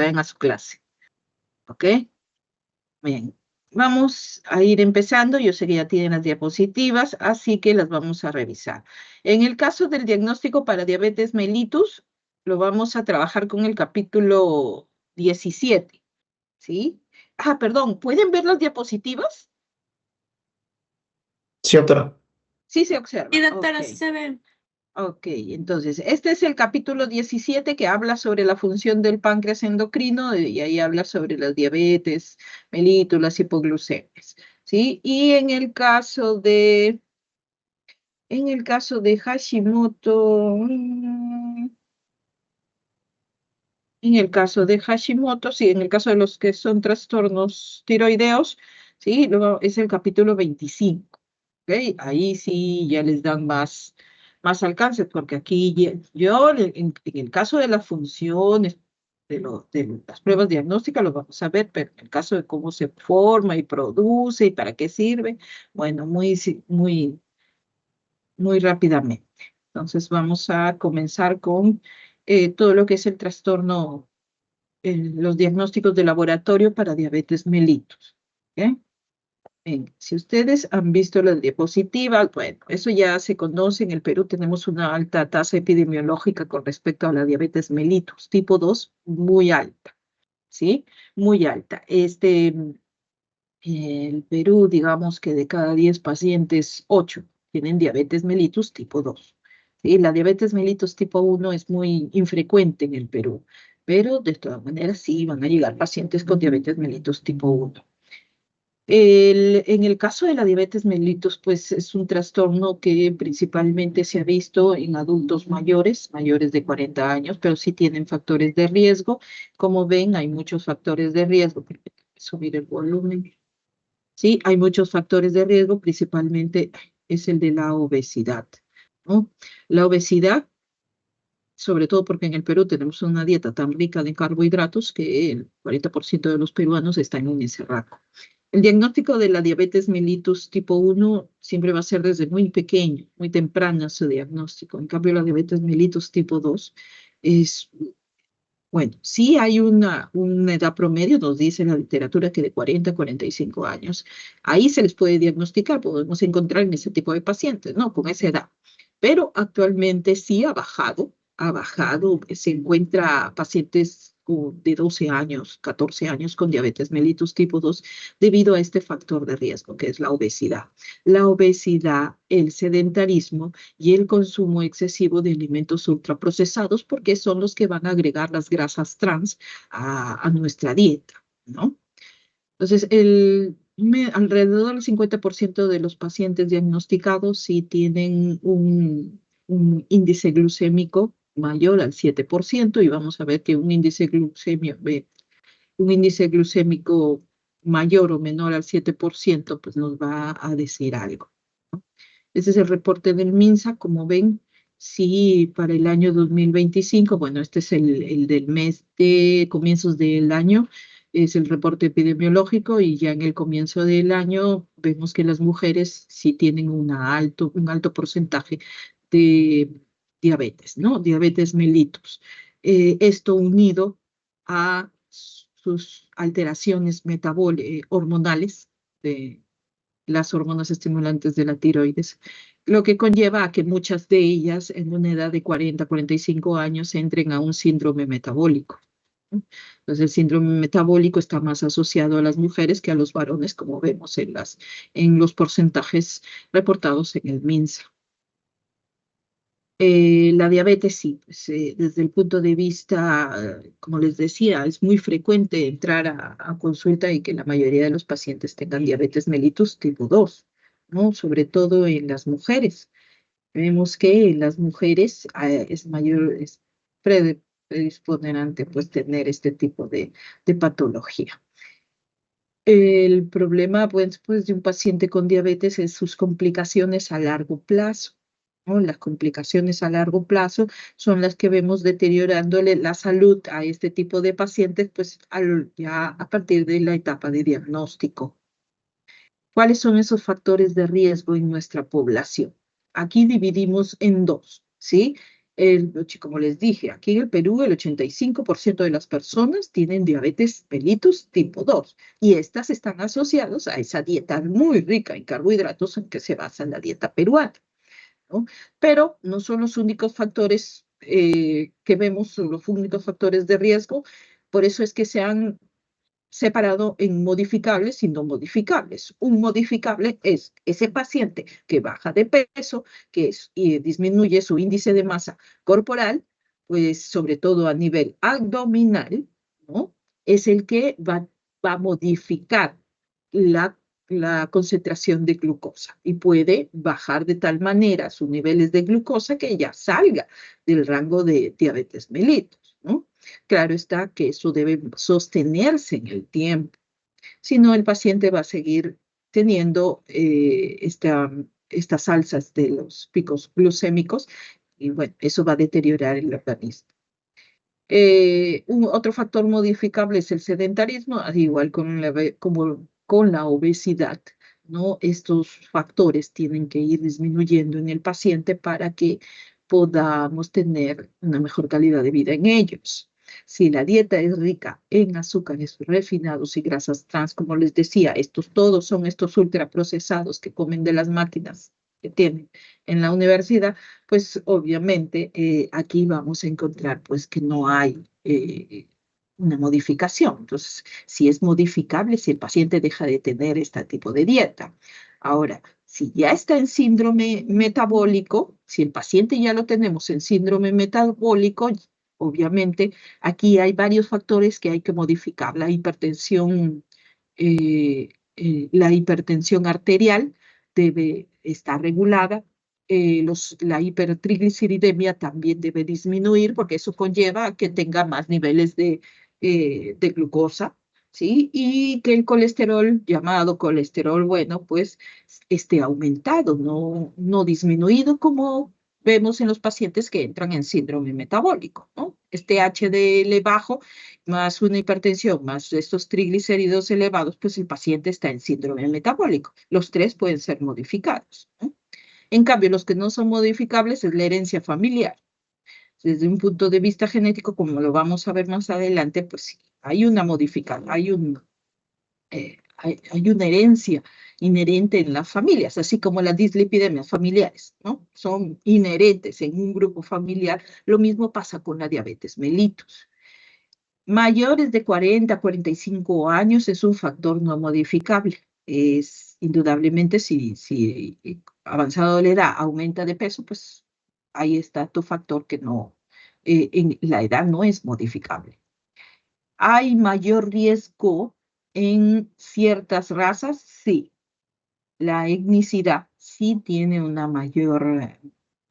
vayan a su clase. ¿Ok? Bien. Vamos a ir empezando. Yo sé que ya tienen las diapositivas, así que las vamos a revisar. En el caso del diagnóstico para diabetes mellitus, lo vamos a trabajar con el capítulo 17, ¿sí? Ah, perdón, ¿pueden ver las diapositivas? Sí, doctora. Sí se observa. Sí, doctora, Ok. sí se ve. Ok, entonces, este es el capítulo 17 que habla sobre la función del páncreas endocrino y ahí habla sobre la diabetes, mellitus, las hipoglucemias, ¿sí? Y en el caso de Hashimoto, en el caso de Hashimoto, sí, en el caso de los que son trastornos tiroideos, sí, luego es el capítulo 25, ¿ok? Ahí sí ya les dan más alcance, porque aquí yo, en el caso de las funciones, de las pruebas diagnósticas, lo vamos a ver, pero en el caso de cómo se forma y produce y para qué sirve, bueno, muy rápidamente. Entonces vamos a comenzar con todo lo que es el trastorno, los diagnósticos de laboratorio para diabetes mellitus. ¿Ok? Bien, si ustedes han visto las diapositivas, bueno, eso ya se conoce. En el Perú tenemos una alta tasa epidemiológica con respecto a la diabetes mellitus, tipo 2, muy alta, ¿sí? Muy alta. El Perú, digamos que de cada 10 pacientes, 8 tienen diabetes mellitus tipo 2. ¿Sí? La diabetes mellitus tipo 1 es muy infrecuente en el Perú, pero de todas maneras sí van a llegar pacientes con diabetes mellitus tipo 1. En el caso de la diabetes mellitus, pues es un trastorno que principalmente se ha visto en adultos mayores de 40 años, pero sí tienen factores de riesgo. Como ven, hay muchos factores de riesgo. Permítanme subir el volumen. Sí, hay muchos factores de riesgo, principalmente es el de la obesidad, ¿no? La obesidad, sobre todo porque en el Perú tenemos una dieta tan rica de carbohidratos que el 40% de los peruanos están en ese rango. El diagnóstico de la diabetes mellitus tipo 1 siempre va a ser desde muy pequeño, muy temprano su diagnóstico. En cambio, la diabetes mellitus tipo 2 es, bueno, sí hay una edad promedio, nos dice la literatura que de 40 a 45 años. Ahí se les puede diagnosticar, podemos encontrar en ese tipo de pacientes, ¿no? Con esa edad. Pero actualmente sí ha bajado, se encuentra pacientes de 12 años, 14 años con diabetes mellitus tipo 2 debido a este factor de riesgo que es la obesidad. La obesidad, el sedentarismo y el consumo excesivo de alimentos ultraprocesados porque son los que van a agregar las grasas trans a nuestra dieta, ¿no? Entonces, alrededor del 50% de los pacientes diagnosticados sí tienen un índice glucémico mayor al 7% y vamos a ver que un índice glucémico mayor o menor al 7% pues nos va a decir algo. Ese es el reporte del MINSA, como ven, sí, para el año 2025, bueno, este es el del mes de comienzos del año, es el reporte epidemiológico y ya en el comienzo del año vemos que las mujeres sí tienen un alto porcentaje de diabetes, ¿no? Diabetes mellitus. Esto unido a sus alteraciones hormonales de las hormonas estimulantes de la tiroides, lo que conlleva a que muchas de ellas en una edad de 40, 45 años entren a un síndrome metabólico. ¿No? Entonces, el síndrome metabólico está más asociado a las mujeres que a los varones, como vemos en los porcentajes reportados en el MINSA. La diabetes, sí, pues, desde el punto de vista, como les decía, es muy frecuente entrar a consulta y que la mayoría de los pacientes tengan diabetes mellitus tipo 2, ¿no? Sobre todo en las mujeres. Vemos que en las mujeres es predisponente pues tener este tipo de patología. El problema pues, de un paciente con diabetes es sus complicaciones a largo plazo, ¿no? Las complicaciones a largo plazo son las que vemos deteriorándole la salud a este tipo de pacientes, pues ya a partir de la etapa de diagnóstico. ¿Cuáles son esos factores de riesgo en nuestra población? Aquí dividimos en dos, ¿sí? Como les dije, aquí en el Perú el 85% de las personas tienen diabetes mellitus tipo 2 y estas están asociadas a esa dieta muy rica en carbohidratos en que se basa la dieta peruana, ¿no? Pero no son los únicos factores que vemos, son los únicos factores de riesgo, por eso es que se han separado en modificables y no modificables. Un modificable es ese paciente que baja de peso, y disminuye su índice de masa corporal, pues sobre todo a nivel abdominal, ¿no? Es el que va a modificar la, la concentración de glucosa y puede bajar de tal manera sus niveles de glucosa que ya salga del rango de diabetes mellitus, ¿no? Claro está que eso debe sostenerse en el tiempo, si no el paciente va a seguir teniendo estas alzas de los picos glucémicos y bueno, eso va a deteriorar el organismo. Otro factor modificable es el sedentarismo, al igual como con la obesidad, ¿no? Estos factores tienen que ir disminuyendo en el paciente para que podamos tener una mejor calidad de vida en ellos. Si la dieta es rica en azúcares refinados y grasas trans, como les decía, todos son estos ultraprocesados que comen de las máquinas que tienen en la universidad, pues obviamente aquí vamos a encontrar pues que no hay una modificación. Entonces, si es modificable, si el paciente deja de tener este tipo de dieta. Ahora, si ya está en síndrome metabólico, si el paciente ya lo tenemos en síndrome metabólico, obviamente aquí hay varios factores que hay que modificar. La hipertensión arterial debe estar regulada. La hipertrigliceridemia también debe disminuir porque eso conlleva a que tenga más niveles de glucosa, ¿sí? Y que el colesterol, llamado colesterol bueno, pues esté aumentado, no disminuido como vemos en los pacientes que entran en síndrome metabólico, ¿no? Este HDL bajo, más una hipertensión, más estos triglicéridos elevados, pues el paciente está en síndrome metabólico. Los tres pueden ser modificados, ¿no? En cambio, los que no son modificables es la herencia familiar. Desde un punto de vista genético, como lo vamos a ver más adelante, pues sí, hay una modificación, hay una herencia inherente en las familias, así como las dislipidemias familiares, ¿no? Son inherentes en un grupo familiar. Lo mismo pasa con la diabetes mellitus. Mayores de 40 a 45 años es un factor no modificable. Es indudablemente si avanzado la edad aumenta de peso, pues ahí está tu factor que no, en la edad no es modificable. ¿Hay mayor riesgo en ciertas razas? Sí. La etnicidad sí tiene una mayor,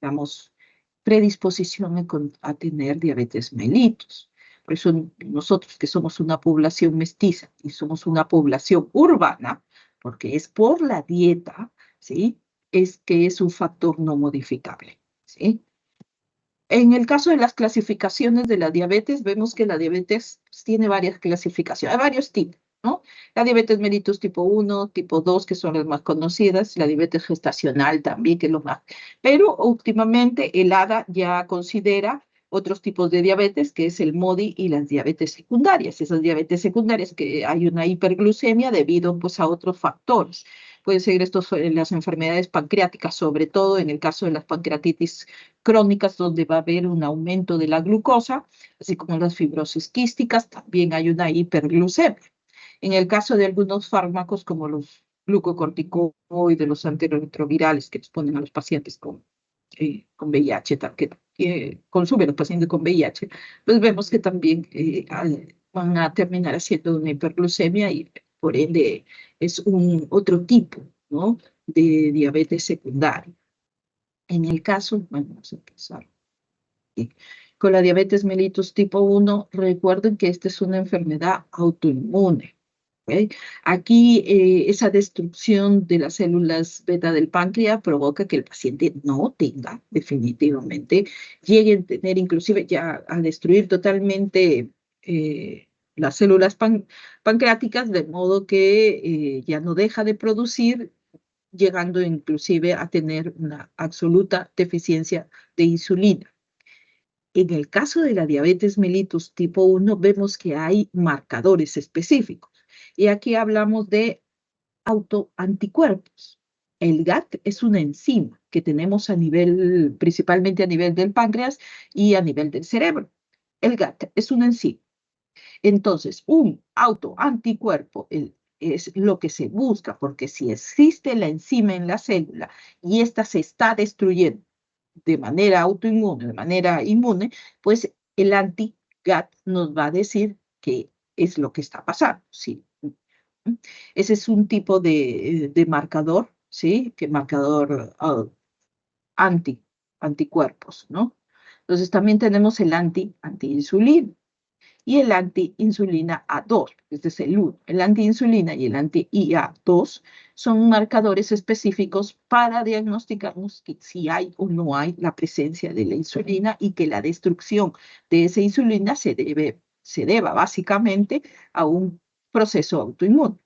digamos, predisposición a tener diabetes mellitus. Por eso nosotros que somos una población mestiza y somos una población urbana, porque es por la dieta, ¿sí? Es que es un factor no modificable, ¿sí? En el caso de las clasificaciones de la diabetes, vemos que la diabetes tiene varias clasificaciones, hay varios tipos, ¿no? La diabetes mellitus tipo 1, tipo 2, que son las más conocidas, la diabetes gestacional también, que es lo más. Pero últimamente el ADA ya considera otros tipos de diabetes, que es el MODI y las diabetes secundarias. Esas diabetes secundarias que hay una hiperglucemia debido pues, a otros factores. Pueden ser las enfermedades pancreáticas, sobre todo en el caso de las pancreatitis crónicas, donde va a haber un aumento de la glucosa, así como las fibrosis quísticas, también hay una hiperglucemia. En el caso de algunos fármacos, como los glucocorticoides, los antirretrovirales que exponen a los pacientes con VIH, que consumen los pacientes con VIH, pues vemos que también van a terminar haciendo una hiperglucemia y por ende es otro tipo, ¿no? De diabetes secundaria. En el caso, bueno, vamos a empezar aquí. Con la diabetes mellitus tipo 1, recuerden que esta es una enfermedad autoinmune. ¿Okay? Aquí esa destrucción de las células beta del páncreas provoca que el paciente no tenga definitivamente, llegue a tener inclusive ya a destruir totalmente las células pancreáticas, de modo que ya no deja de producir, llegando inclusive a tener una absoluta deficiencia de insulina. En el caso de la diabetes mellitus tipo 1, vemos que hay marcadores específicos. Y aquí hablamos de autoanticuerpos. El GAT es una enzima que tenemos a nivel, principalmente a nivel del páncreas y a nivel del cerebro. El GAT es una enzima. Entonces, un autoanticuerpo es lo que se busca, porque si existe la enzima en la célula y ésta se está destruyendo de manera autoinmune, de manera inmune, pues el anti-GAT nos va a decir qué es lo que está pasando. Sí. Ese es un tipo de marcador, ¿sí? Que marcador anti, anticuerpos, ¿no? Entonces también tenemos el anti-insulina y el anti-insulina A2, este es el 1. El anti-insulina y el anti-IA2 son marcadores específicos para diagnosticarnos si hay o no hay la presencia de la insulina y que la destrucción de esa insulina se deba básicamente a un proceso autoinmune.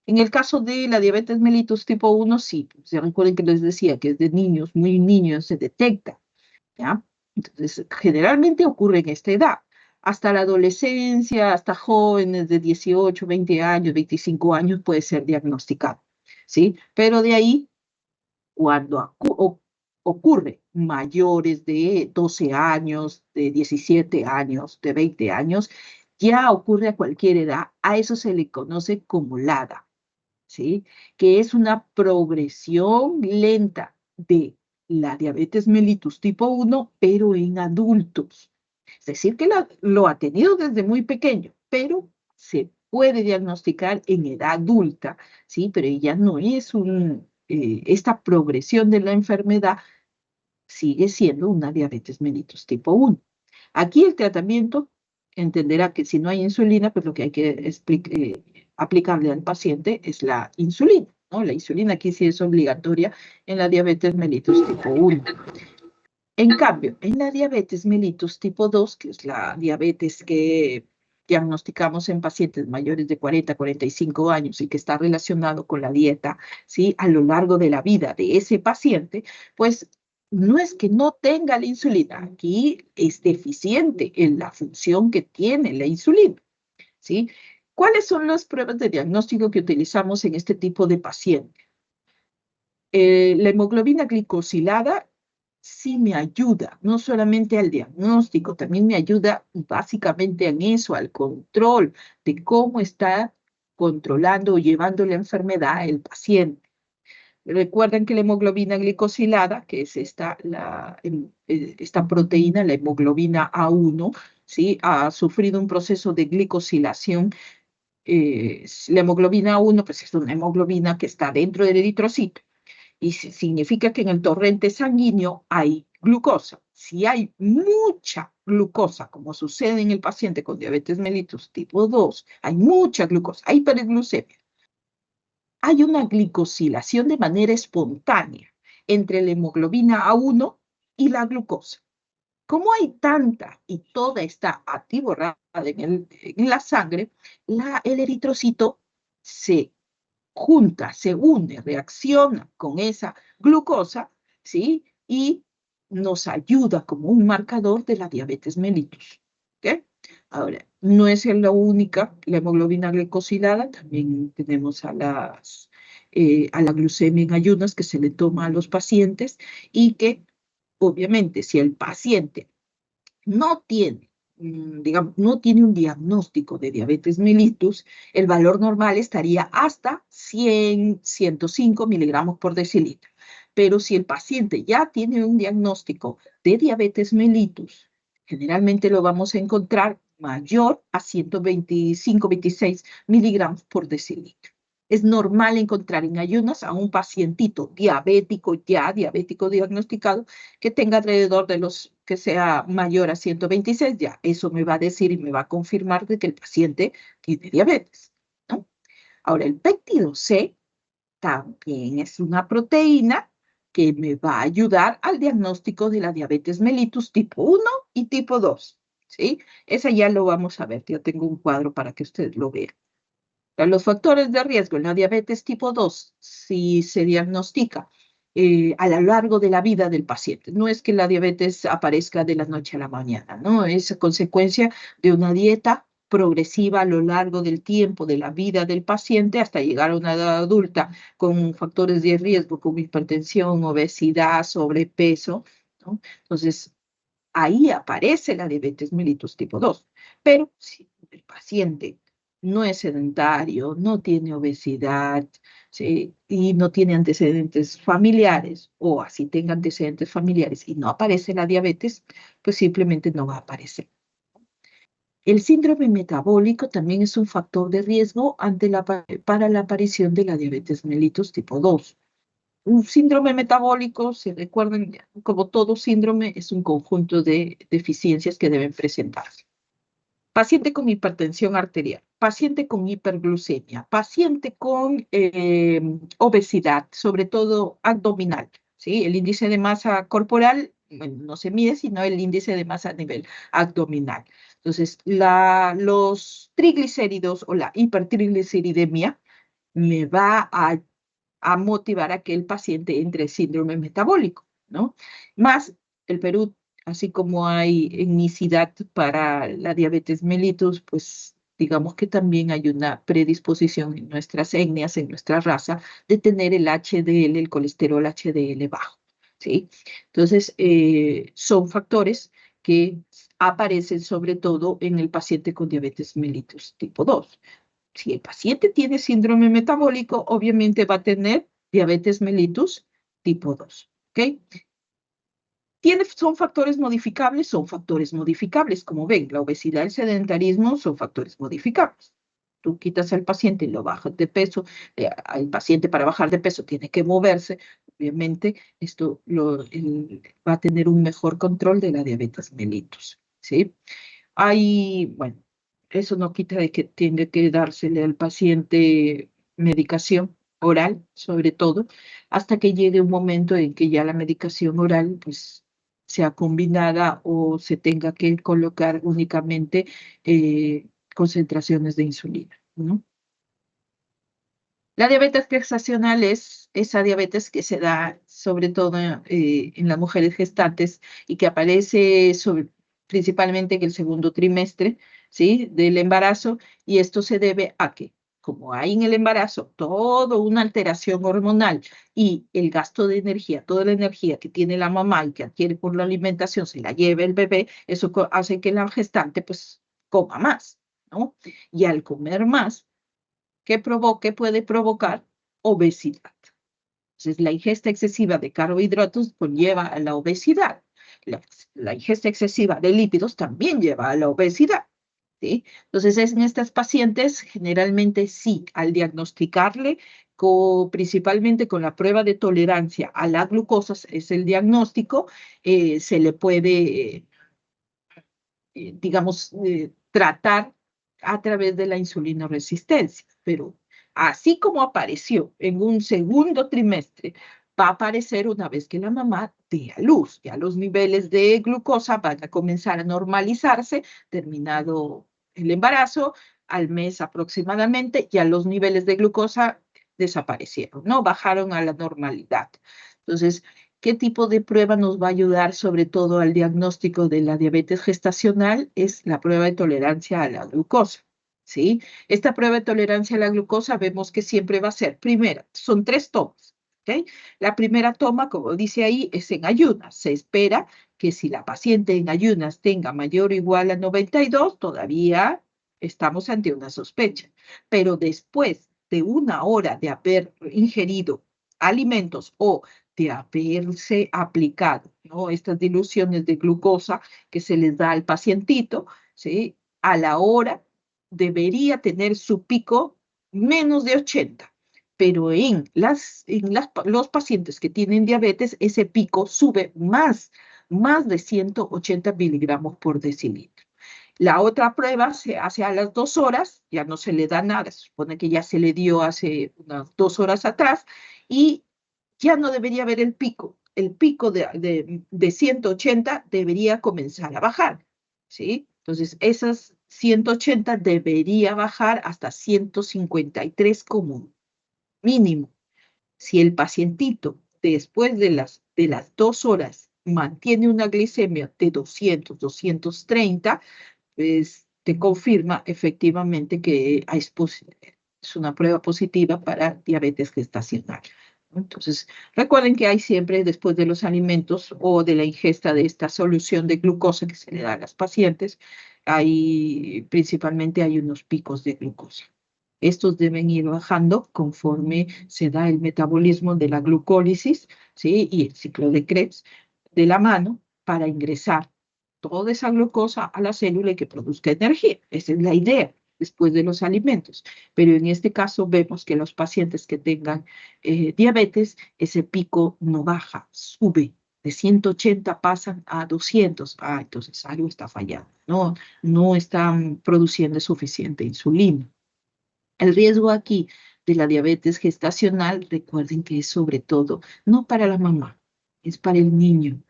En el caso de la diabetes mellitus tipo 1, sí, se recuerden que les decía que es de niños, muy niños, se detecta, ¿ya? Entonces, generalmente ocurre en esta edad. Hasta la adolescencia, hasta jóvenes de 18, 20 años, 25 años puede ser diagnosticado, ¿sí? Pero de ahí, cuando ocurre mayores de 12 años, de 17 años, de 20 años, ya ocurre a cualquier edad. A eso se le conoce como LADA, ¿sí? Que es una progresión lenta de la diabetes mellitus tipo 1, pero en adultos. Es decir, que lo ha tenido desde muy pequeño, pero se puede diagnosticar en edad adulta, ¿sí? Pero ya no es esta progresión de la enfermedad sigue siendo una diabetes mellitus tipo 1. Aquí el tratamiento entenderá que si no hay insulina, pues lo que hay que aplicarle al paciente es la insulina, ¿no? La insulina aquí sí es obligatoria en la diabetes mellitus tipo 1. En cambio, en la diabetes mellitus tipo 2, que es la diabetes que diagnosticamos en pacientes mayores de 40, 45 años y que está relacionado con la dieta, ¿sí? A lo largo de la vida de ese paciente, pues no es que no tenga la insulina, aquí es deficiente en la función que tiene la insulina, ¿sí? ¿Cuáles son las pruebas de diagnóstico que utilizamos en este tipo de paciente? La hemoglobina glicosilada sí me ayuda, no solamente al diagnóstico, también me ayuda básicamente en eso, al control de cómo está controlando o llevando la enfermedad el paciente. Recuerden que la hemoglobina glicosilada, que es esta proteína, la hemoglobina A1, ¿sí? Ha sufrido un proceso de glicosilación. La hemoglobina A1 pues es una hemoglobina que está dentro del eritrocito y significa que en el torrente sanguíneo hay glucosa. Si hay mucha glucosa, como sucede en el paciente con diabetes mellitus tipo 2, hay mucha glucosa, hay hiperglucemia, hay una glicosilación de manera espontánea entre la hemoglobina A1 y la glucosa. Como hay tanta y toda está atiborrada en la sangre, el eritrocito se junta, se une, reacciona con esa glucosa, ¿sí? Y nos ayuda como un marcador de la diabetes mellitus. ¿Ok? Ahora, no es la única, la hemoglobina glicosilada, también tenemos a la glucemia en ayunas que se le toma a los pacientes y que, obviamente, si el paciente no tiene, digamos, no tiene un diagnóstico de diabetes mellitus, el valor normal estaría hasta 100, 105 miligramos por decilitro. Pero si el paciente ya tiene un diagnóstico de diabetes mellitus, generalmente lo vamos a encontrar mayor a 125, 26 miligramos por decilitro. Es normal encontrar en ayunas a un pacientito diabético, ya diabético diagnosticado, que tenga alrededor de que sea mayor a 126, ya eso me va a decir y me va a confirmar de que el paciente tiene diabetes, ¿no? Ahora, el péptido C también es una proteína que me va a ayudar al diagnóstico de la diabetes mellitus tipo 1 y tipo 2, ¿sí? Esa ya lo vamos a ver, yo tengo un cuadro para que ustedes lo vean. Los factores de riesgo en la diabetes tipo 2, si se diagnostica a lo largo de la vida del paciente. No es que la diabetes aparezca de la noche a la mañana, ¿no? Es consecuencia de una dieta progresiva a lo largo del tiempo de la vida del paciente hasta llegar a una edad adulta con factores de riesgo como hipertensión, obesidad, sobrepeso, ¿no? Entonces, ahí aparece la diabetes mellitus tipo 2. Pero si el paciente no es sedentario, no tiene obesidad, ¿sí? Y no tiene antecedentes familiares, o así tenga antecedentes familiares y no aparece la diabetes, pues simplemente no va a aparecer. El síndrome metabólico también es un factor de riesgo para la aparición de la diabetes mellitus tipo 2. Un síndrome metabólico, se recuerden, como todo síndrome, es un conjunto de deficiencias que deben presentarse. Paciente con hipertensión arterial, paciente con hiperglucemia, paciente con obesidad, sobre todo abdominal, ¿sí? El índice de masa corporal, bueno, no se mide, sino el índice de masa a nivel abdominal. Entonces, los triglicéridos o la hipertrigliceridemia me va a motivar a que el paciente entre en síndrome metabólico, ¿no? Más el Perú, así como hay etnicidad para la diabetes mellitus, pues digamos que también hay una predisposición en nuestras etnias, en nuestra raza, de tener el HDL, el colesterol HDL bajo, ¿sí? Entonces, son factores que aparecen sobre todo en el paciente con diabetes mellitus tipo 2. Si el paciente tiene síndrome metabólico, obviamente va a tener diabetes mellitus tipo 2. ¿Ok? Son factores modificables. Como ven, la obesidad y el sedentarismo son factores modificables. Tú quitas al paciente y lo bajas de peso. El paciente para bajar de peso tiene que moverse. Obviamente, va a tener un mejor control de la diabetes mellitus. ¿Sí? Bueno, eso no quita de que tiene que dársele al paciente medicación oral, sobre todo, hasta que llegue un momento en que ya la medicación oral, pues, sea combinada o se tenga que colocar únicamente concentraciones de insulina, ¿no? La diabetes gestacional es esa diabetes que se da sobre todo en las mujeres gestantes y que aparece principalmente en el segundo trimestre, ¿sí? Del embarazo, y esto se debe a que, como hay en el embarazo toda una alteración hormonal y el gasto de energía, toda la energía que tiene la mamá y que adquiere por la alimentación se la lleva el bebé, eso hace que la gestante pues coma más, ¿no? Y al comer más, puede provocar obesidad. Entonces, la ingesta excesiva de carbohidratos conlleva a la obesidad. La ingesta excesiva de lípidos también lleva a la obesidad. ¿Sí? Entonces, en estas pacientes, generalmente sí, al diagnosticarle, principalmente con la prueba de tolerancia a la glucosa, es el diagnóstico, se le puede, digamos, tratar a través de la insulina resistencia. Pero así como apareció en un segundo trimestre, va a aparecer una vez que la mamá dé a luz. Ya los niveles de glucosa van a comenzar a normalizarse, terminado el embarazo, al mes aproximadamente, ya los niveles de glucosa desaparecieron, ¿no? Bajaron a la normalidad. Entonces, ¿qué tipo de prueba nos va a ayudar sobre todo al diagnóstico de la diabetes gestacional? Es la prueba de tolerancia a la glucosa, ¿sí? Esta prueba de tolerancia a la glucosa vemos que siempre va a ser, primera, son 3 tomas, ¿ok? La primera toma, como dice ahí, es en ayunas. Se espera que si la paciente en ayunas tenga mayor o igual a 92, todavía estamos ante una sospecha. Pero después de una hora de haber ingerido alimentos o de haberse aplicado, ¿no? Estas diluciones de glucosa que se les da al pacientito, ¿sí? A la hora debería tener su pico menos de 80, pero los pacientes que tienen diabetes, ese pico sube más de 180 miligramos por decilitro. La otra prueba se hace a las 2 horas, ya no se le da nada, se supone que ya se le dio hace unas 2 horas atrás, y ya no debería haber el pico. El pico de 180 debería comenzar a bajar, ¿sí? Entonces, esas 180 debería bajar hasta 153 como mínimo. Si el pacientito después de las 2 horas mantiene una glicemia de 200, 230, pues te confirma efectivamente que es una prueba positiva para diabetes gestacional. Entonces, recuerden que hay siempre después de los alimentos o de la ingesta de esta solución de glucosa que se le da a las pacientes, principalmente hay unos picos de glucosa. Estos deben ir bajando conforme se da el metabolismo de la glucólisis, ¿sí? Y el ciclo de Krebs de la mano para ingresar toda esa glucosa a la célula y que produzca energía. Esa es la idea después de los alimentos. Pero en este caso vemos que los pacientes que tengan diabetes, ese pico no baja, sube. De 180 pasan a 200. Entonces algo está fallando. No están produciendo suficiente insulina. El riesgo aquí de la diabetes gestacional, recuerden que es sobre todo, no para la mamá, es para el niño,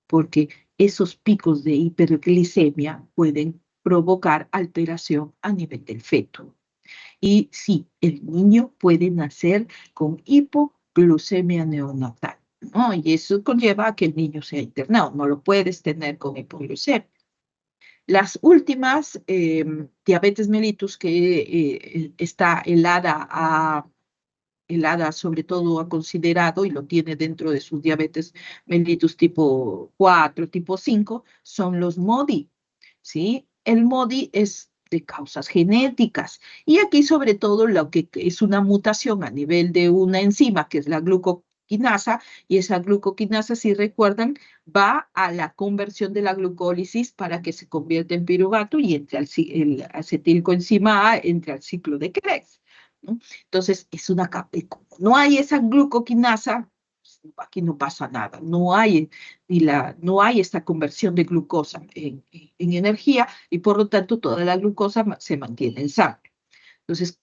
porque esos picos de hiperglicemia pueden provocar alteración a nivel del feto. Y sí, el niño puede nacer con hipoglucemia neonatal, ¿no? Y eso conlleva a que el niño sea internado. No lo puedes tener con hipoglucemia. Las últimas diabetes mellitus que está el ADA sobre todo ha considerado y lo tiene dentro de sus diabetes mellitus tipo 4, tipo 5, son los MODI, ¿sí? El MODI es de causas genéticas y aquí sobre todo lo que es una mutación a nivel de una enzima que es la glucoquinasa y esa glucoquinasa, si recuerdan, va a la conversión de la glucólisis para que se convierta en piruvato y entre el acetilcoenzima A entre al ciclo de Krebs, ¿no? Entonces, no hay esa glucoquinasa, aquí no pasa nada, no hay esta conversión de glucosa en energía y por lo tanto toda la glucosa se mantiene en sangre. Entonces,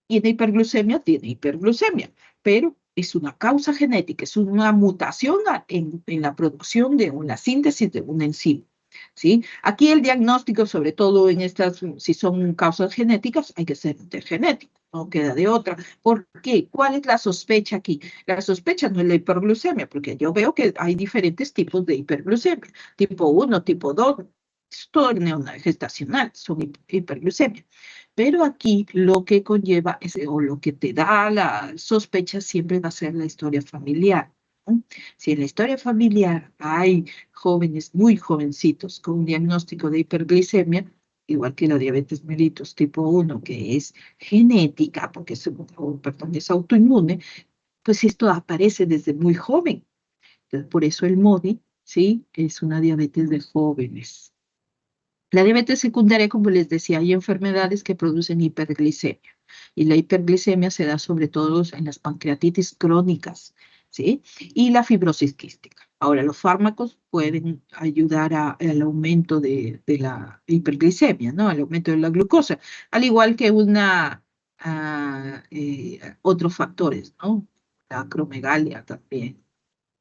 tiene hiperglucemia, pero es una causa genética, es una mutación en la producción de una síntesis de una enzima. ¿Sí? Aquí el diagnóstico, sobre todo en estas, si son causas genéticas, hay que ser intergenético, no queda de otra. ¿Por qué? ¿Cuál es la sospecha aquí? La sospecha no es la hiperglucemia, porque yo veo que hay diferentes tipos de hiperglucemia, tipo 1, tipo 2, es todo gestacional, son hiperglucemia. Pero aquí lo que conlleva o lo que te da la sospecha siempre va a ser la historia familiar, ¿no? Si en la historia familiar hay jóvenes, muy jovencitos, con un diagnóstico de hiperglicemia, igual que la diabetes mellitus tipo 1, que es genética, porque es autoinmune, pues esto aparece desde muy joven. Entonces, por eso el MODI, ¿sí? Es una diabetes de jóvenes. La diabetes secundaria, como les decía, hay enfermedades que producen hiperglicemia y la hiperglicemia se da sobre todo en las pancreatitis crónicas, ¿sí? Y la fibrosis quística. Ahora, los fármacos pueden ayudar al aumento de la hiperglicemia, ¿no? Al aumento de la glucosa, al igual que otros factores, ¿no? La acromegalia también.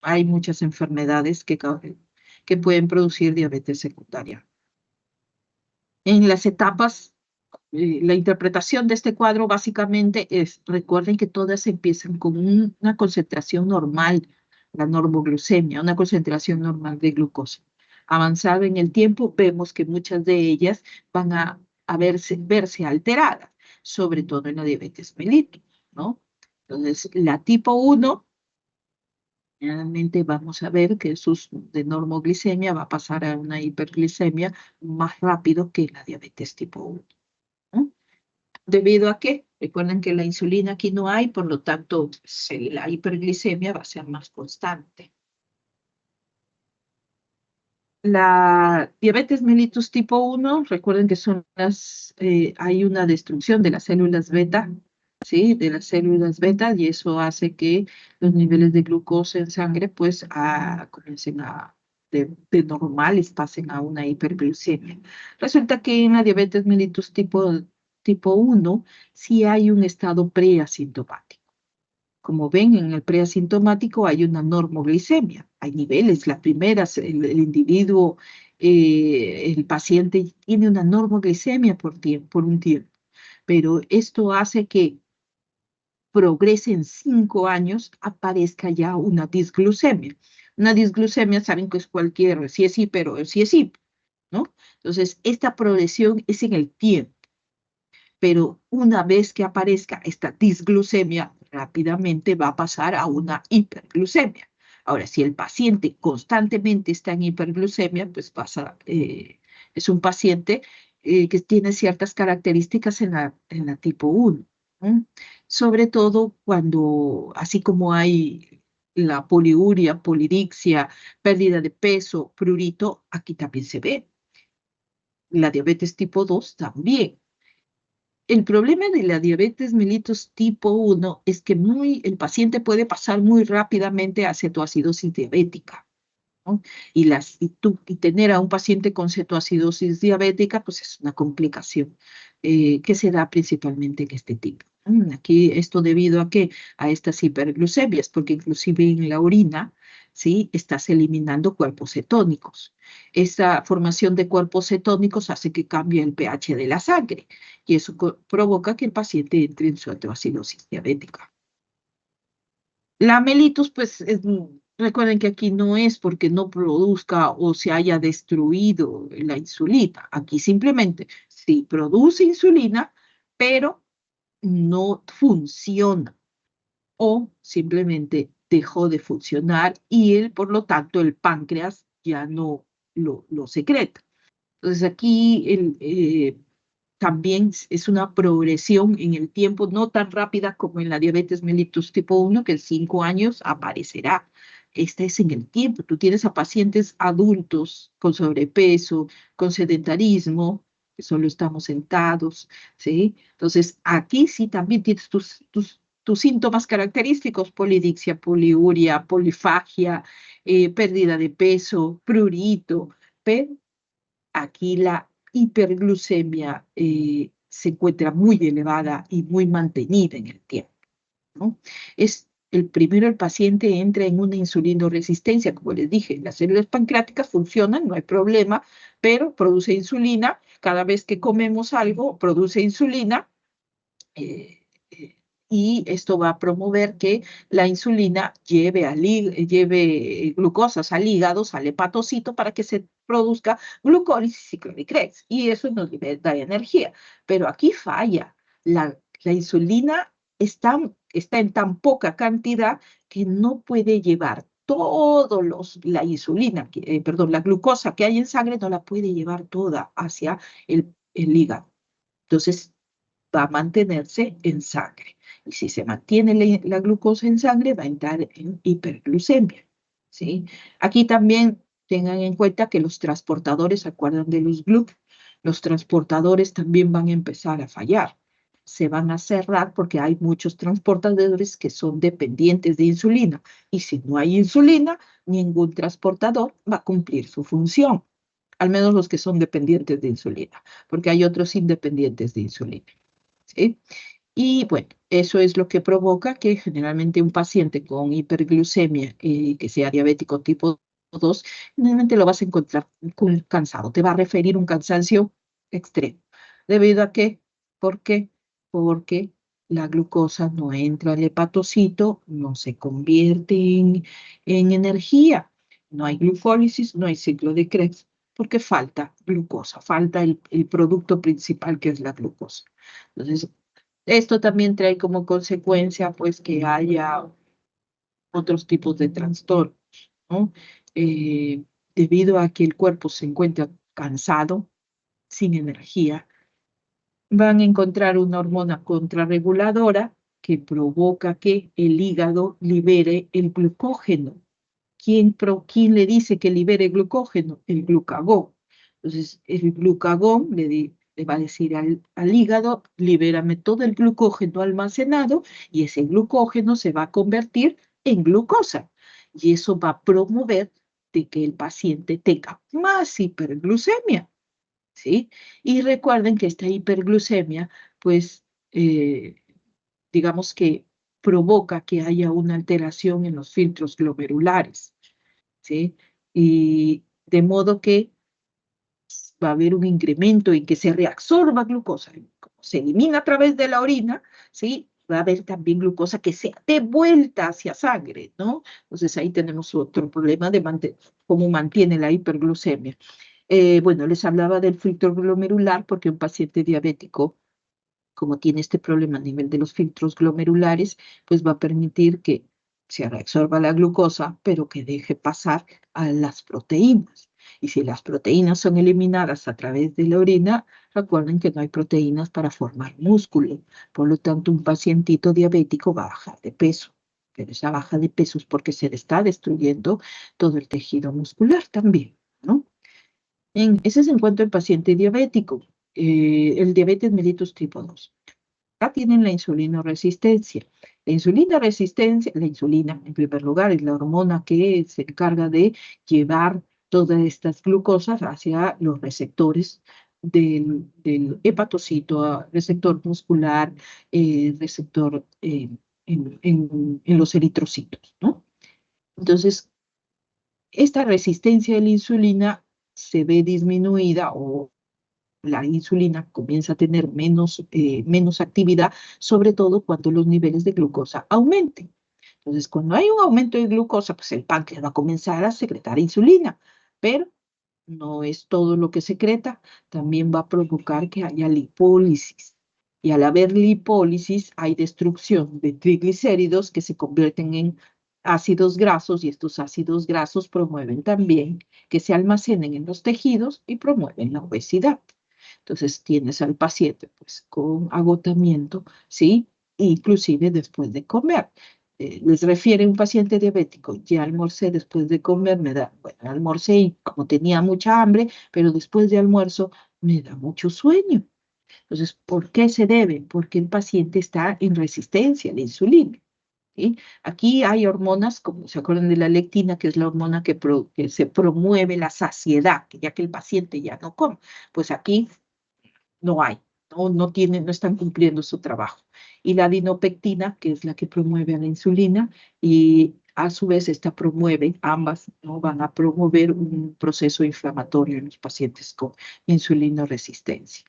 Hay muchas enfermedades que pueden producir diabetes secundaria. En las etapas, la interpretación de este cuadro básicamente es, recuerden que todas empiezan con una concentración normal, la normoglucemia, una concentración normal de glucosa. Avanzado en el tiempo, vemos que muchas de ellas van a verse alteradas, sobre todo en la diabetes mellitus, ¿no? Entonces, la tipo 1, generalmente vamos a ver que de normoglicemia va a pasar a una hiperglicemia más rápido que la diabetes tipo 1, ¿no? ¿Debido a qué? Recuerden que la insulina aquí no hay, por lo tanto, la hiperglicemia va a ser más constante. La diabetes mellitus tipo 1, recuerden que hay una destrucción de las células beta, ¿sí? De las células beta, y eso hace que los niveles de glucosa en sangre, pues, comiencen de normales, pasen a una hiperglucemia. Resulta que en la diabetes mellitus tipo 1, sí hay un estado preasintomático. Como ven, en el preasintomático hay una normoglicemia, hay niveles. La primera, el individuo, el paciente tiene una normoglicemia por un tiempo, pero esto hace que progrese en 5 años, aparezca ya una disglucemia. Una disglucemia, saben que es cualquier, si es hiper o si es hipo, ¿no? Entonces, esta progresión es en el tiempo, pero una vez que aparezca esta disglucemia, rápidamente va a pasar a una hiperglucemia. Ahora, si el paciente constantemente está en hiperglucemia, pues es un paciente que tiene ciertas características en la tipo 1, ¿no? Sobre todo cuando, así como hay la poliuria, polidixia, pérdida de peso, prurito, aquí también se ve. La diabetes tipo 2 también. El problema de la diabetes mellitus tipo 1 es que el paciente puede pasar muy rápidamente a cetoacidosis diabética, ¿no? Y tener a un paciente con cetoacidosis diabética, pues es una complicación que se da principalmente en este tipo. Aquí esto debido a que a estas hiperglucemias, porque inclusive en la orina, ¿sí? Estás eliminando cuerpos cetónicos. Esta formación de cuerpos cetónicos hace que cambie el pH de la sangre y eso provoca que el paciente entre en su cetoacidosis diabética. La mellitus, pues, recuerden que aquí no es porque no produzca o se haya destruido la insulina. Aquí simplemente sí produce insulina, pero no funciona o simplemente dejó de funcionar y por lo tanto, el páncreas ya no lo secreta. Entonces aquí también es una progresión en el tiempo, no tan rápida como en la diabetes mellitus tipo 1, que en 5 años aparecerá. Esta es en el tiempo. Tú tienes a pacientes adultos con sobrepeso, con sedentarismo, que solo estamos sentados, ¿sí? Entonces, aquí sí también tienes tus síntomas característicos: polidixia, poliuria, polifagia, pérdida de peso, prurito, pero aquí la hiperglucemia se encuentra muy elevada y muy mantenida en el tiempo, ¿no? El paciente entra en una insulinoresistencia, como les dije, las células pancreáticas funcionan, no hay problema, pero produce insulina, cada vez que comemos algo, produce insulina, eh, eh, y esto va a promover que la insulina lleve glucosas al hígado, al hepatocito, para que se produzca glucólisis y cloricrex, y eso nos da energía. Pero aquí falla. La insulina está en tan poca cantidad que no puede llevar la glucosa que hay en sangre, no la puede llevar toda hacia el hígado. Entonces, va a mantenerse en sangre. Y si se mantiene la glucosa en sangre, va a entrar en hiperglucemia, ¿sí? Aquí también tengan en cuenta que los transportadores, ¿se acuerdan de los GLUT? Los transportadores también van a empezar a fallar. Se van a cerrar porque hay muchos transportadores que son dependientes de insulina. Y si no hay insulina, ningún transportador va a cumplir su función. Al menos los que son dependientes de insulina, porque hay otros independientes de insulina, ¿sí? Y bueno, eso es lo que provoca que generalmente un paciente con hiperglucemia, que sea diabético tipo 2, generalmente lo vas a encontrar cansado, te va a referir un cansancio extremo. ¿Debido a qué? ¿Por qué? Porque la glucosa no entra al hepatocito, no se convierte en energía, no hay glucólisis, no hay ciclo de Krebs, porque falta glucosa, falta el producto principal, que es la glucosa. Entonces, esto también trae como consecuencia, pues, que haya otros tipos de trastornos, ¿no? Eh, Debido a que el cuerpo se encuentra cansado, sin energía, van a encontrar una hormona contrarreguladora que provoca que el hígado libere el glucógeno. ¿Quién le dice que libere glucógeno? El glucagón. Entonces, el glucagón le va a decir al hígado: libérame todo el glucógeno almacenado, y ese glucógeno se va a convertir en glucosa. Y eso va a promover de que el paciente tenga más hiperglucemia, ¿sí? Y recuerden que esta hiperglucemia, pues, digamos que provoca que haya una alteración en los filtros glomerulares, ¿sí? Y de modo que va a haber un incremento en que se reabsorba glucosa, como se elimina a través de la orina, ¿sí? va a haber también glucosa que sea devuelta hacia sangre, ¿no? Entonces ahí tenemos otro problema de cómo mantiene la hiperglucemia. Bueno, les hablaba del filtro glomerular porque un paciente diabético, como tiene este problema a nivel de los filtros glomerulares, pues va a permitir que se reabsorba la glucosa, pero que deje pasar a las proteínas. Y si las proteínas son eliminadas a través de la orina, recuerden que no hay proteínas para formar músculo. Por lo tanto, un pacientito diabético va a bajar de peso. Pero esa baja de peso es porque se le está destruyendo todo el tejido muscular también, ¿no? Ese es en cuanto al paciente diabético, el diabetes mellitus tipo 2. Acá tienen la insulina resistencia. La insulina en primer lugar es la hormona que se encarga de llevar todas estas glucosas hacia los receptores del hepatocito, receptor muscular, receptor en los eritrocitos, ¿no? Entonces, esta resistencia a la insulina se ve disminuida o la insulina comienza a tener menos actividad, sobre todo cuando los niveles de glucosa aumenten. Entonces, cuando hay un aumento de glucosa, pues el páncreas va a comenzar a secretar insulina, pero no es todo lo que secreta, también va a provocar que haya lipólisis. Y al haber lipólisis, hay destrucción de triglicéridos que se convierten en ácidos grasos y estos ácidos grasos promueven también que se almacenen en los tejidos y promueven la obesidad. Entonces tienes al paciente pues con agotamiento, ¿sí? Inclusive después de comer. Les refiere un paciente diabético, ya almorcé después de comer, bueno, almorcé y como tenía mucha hambre, pero después de almuerzo me da mucho sueño. Entonces, ¿por qué se debe? Porque el paciente está en resistencia a la insulina. ¿Sí? Aquí hay hormonas, como se acuerdan de la lectina, que es la hormona que se promueve la saciedad, que ya que el paciente ya no come. Pues aquí no hay, no están cumpliendo su trabajo. Y la dinopectina, que es la que promueve a la insulina, y a su vez esta promueve, ambas, ¿no? Van a promover un proceso inflamatorio en los pacientes con insulinoresistencia.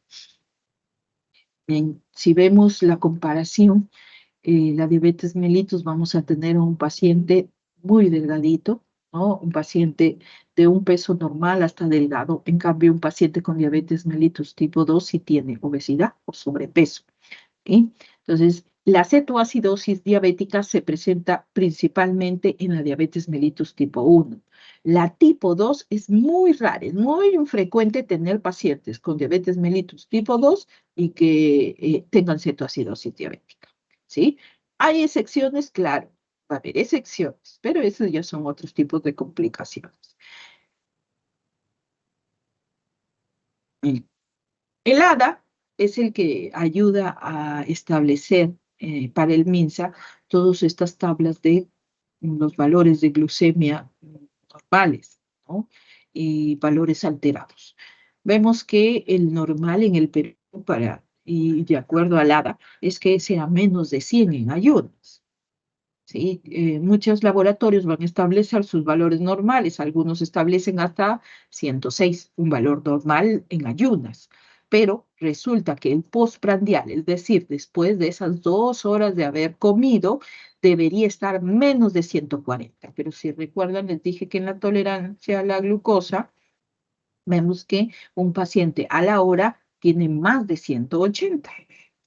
Bien, si vemos la comparación, la diabetes mellitus, vamos a tener un paciente muy delgadito, ¿no? Un paciente de un peso normal hasta delgado. En cambio, un paciente con diabetes mellitus tipo 2 sí tiene obesidad o sobrepeso. ¿Sí? Entonces, la cetoacidosis diabética se presenta principalmente en la diabetes mellitus tipo 1. La tipo 2 es muy rara, es muy infrecuente tener pacientes con diabetes mellitus tipo 2 y que tengan cetoacidosis diabética. ¿Sí? Hay excepciones, claro, va a haber excepciones, pero esos ya son otros tipos de complicaciones. Mm. El ADA es el que ayuda a establecer para el MINSA todas estas tablas de los valores de glucemia normales, ¿no? Y valores alterados. Vemos que el normal en el Perú y de acuerdo al ADA es que sea menos de 100 en ayunas. ¿Sí? Muchos laboratorios van a establecer sus valores normales, algunos establecen hasta 106, un valor normal en ayunas, pero resulta que el postprandial, es decir, después de esas 2 horas de haber comido, debería estar menos de 140. Pero si recuerdan, les dije que en la tolerancia a la glucosa, vemos que un paciente a la hora tiene más de 180.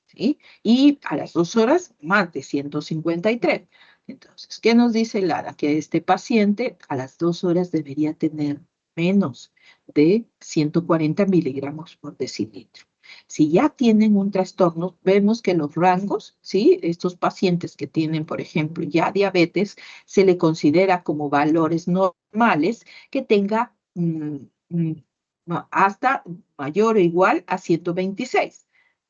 ¿Sí? Y a las 2 horas, más de 153. Entonces, ¿qué nos dice Lara? Que este paciente a las 2 horas debería tener menos de 140 miligramos por decilitro. Si ya tienen un trastorno, vemos que los rangos, ¿sí? Estos pacientes que tienen, por ejemplo, ya diabetes, se le considera como valores normales que tenga hasta mayor o igual a 126.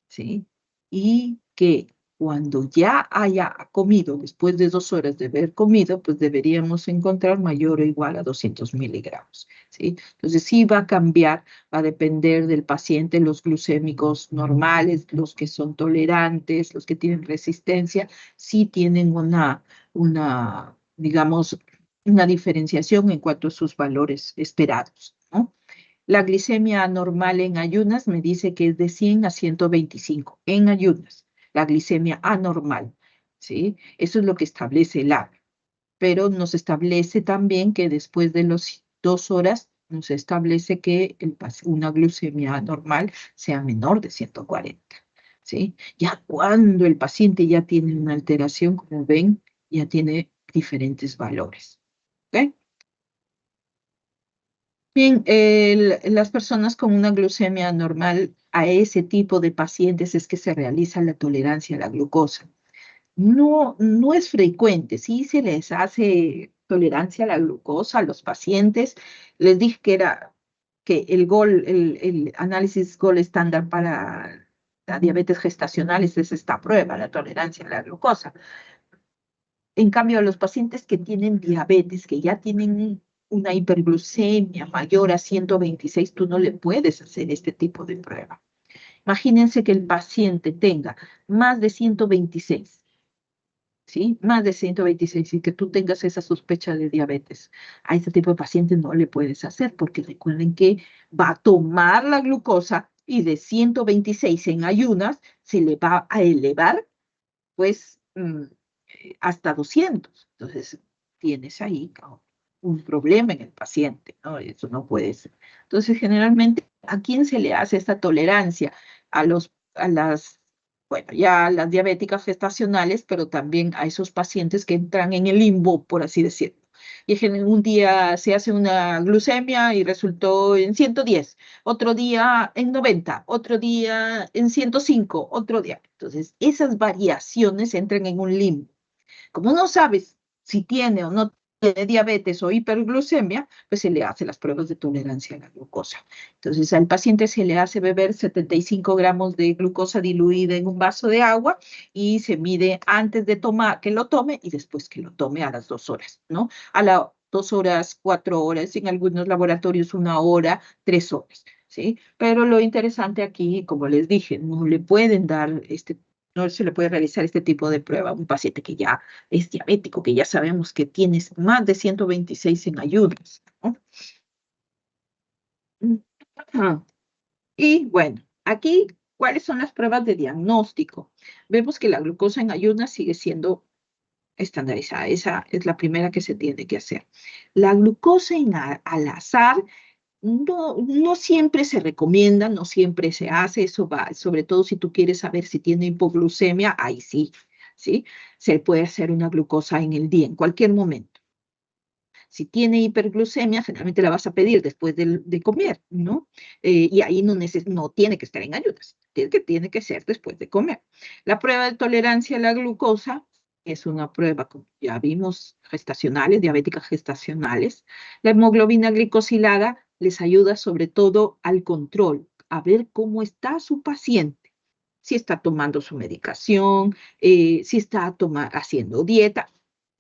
¿Sí? Y que cuando ya haya comido, después de 2 horas de haber comido, pues deberíamos encontrar mayor o igual a 200 miligramos, ¿sí? Entonces sí va a cambiar, va a depender del paciente, los glucémicos normales, los que son tolerantes, los que tienen resistencia, sí tienen digamos, una diferenciación en cuanto a sus valores esperados, ¿no? La glicemia normal en ayunas me dice que es de 100 a 125 en ayunas. la glicemia anormal, ¿sí? Eso es lo que establece el ABE, pero nos establece también que después de las 2 horas nos establece que una glucemia normal sea menor de 140, ¿sí? Ya cuando el paciente ya tiene una alteración, como ven, ya tiene diferentes valores, ¿ok? Bien, las personas con una glucemia normal, a ese tipo de pacientes es que se realiza la tolerancia a la glucosa. No, no es frecuente, sí se les hace tolerancia a la glucosa a los pacientes. Les dije que el análisis gol estándar para la diabetes gestacional es esta prueba, la tolerancia a la glucosa. En cambio, a los pacientes que tienen diabetes, que ya tienen una hiperglucemia mayor a 126, tú no le puedes hacer este tipo de prueba. Imagínense que el paciente tenga más de 126, ¿sí? Más de 126 y que tú tengas esa sospecha de diabetes. A este tipo de pacientes no le puedes hacer porque recuerden que va a tomar la glucosa y de 126 en ayunas se le va a elevar, pues, hasta 200. Entonces, tienes ahí un problema en el paciente, ¿no? Eso no puede ser. Entonces, generalmente, ¿a quién se le hace esta tolerancia? Bueno, ya a las diabéticas gestacionales, pero también a esos pacientes que entran en el limbo, por así decirlo. Y un día se hace una glucemia y resultó en 110, otro día en 90, otro día en 105, otro día. Entonces, esas variaciones entran en un limbo. Como no sabes si tiene o no tiene diabetes o hiperglucemia, pues se le hace las pruebas de tolerancia a la glucosa. Entonces al paciente se le hace beber 75 gramos de glucosa diluida en un vaso de agua y se mide antes de que lo tome y después que lo tome a las 2 horas, ¿no? A las 2 horas, 4 horas, en algunos laboratorios 1 hora, 3 horas. ¿Sí? Pero lo interesante aquí, como les dije, no le pueden dar no se le puede realizar este tipo de prueba a un paciente que ya es diabético, que ya sabemos que tienes más de 126 en ayunas, ¿no? Ajá. Y bueno, aquí, ¿cuáles son las pruebas de diagnóstico? Vemos que la glucosa en ayunas sigue siendo estandarizada. Esa es la primera que se tiene que hacer. La glucosa al azar no siempre se recomienda, no siempre se hace, eso va, sobre todo si tú quieres saber si tiene hipoglucemia, ahí sí, ¿sí? Se puede hacer una glucosa en el día, en cualquier momento. Si tiene hiperglucemia, generalmente la vas a pedir después de comer, ¿no? Y ahí no tiene que estar en ayunas, tiene que ser después de comer. La prueba de tolerancia a la glucosa es una prueba, como ya vimos, gestacionales, diabéticas gestacionales. La hemoglobina glicosilada les ayuda sobre todo al control, a ver cómo está su paciente, si está tomando su medicación, si está haciendo dieta,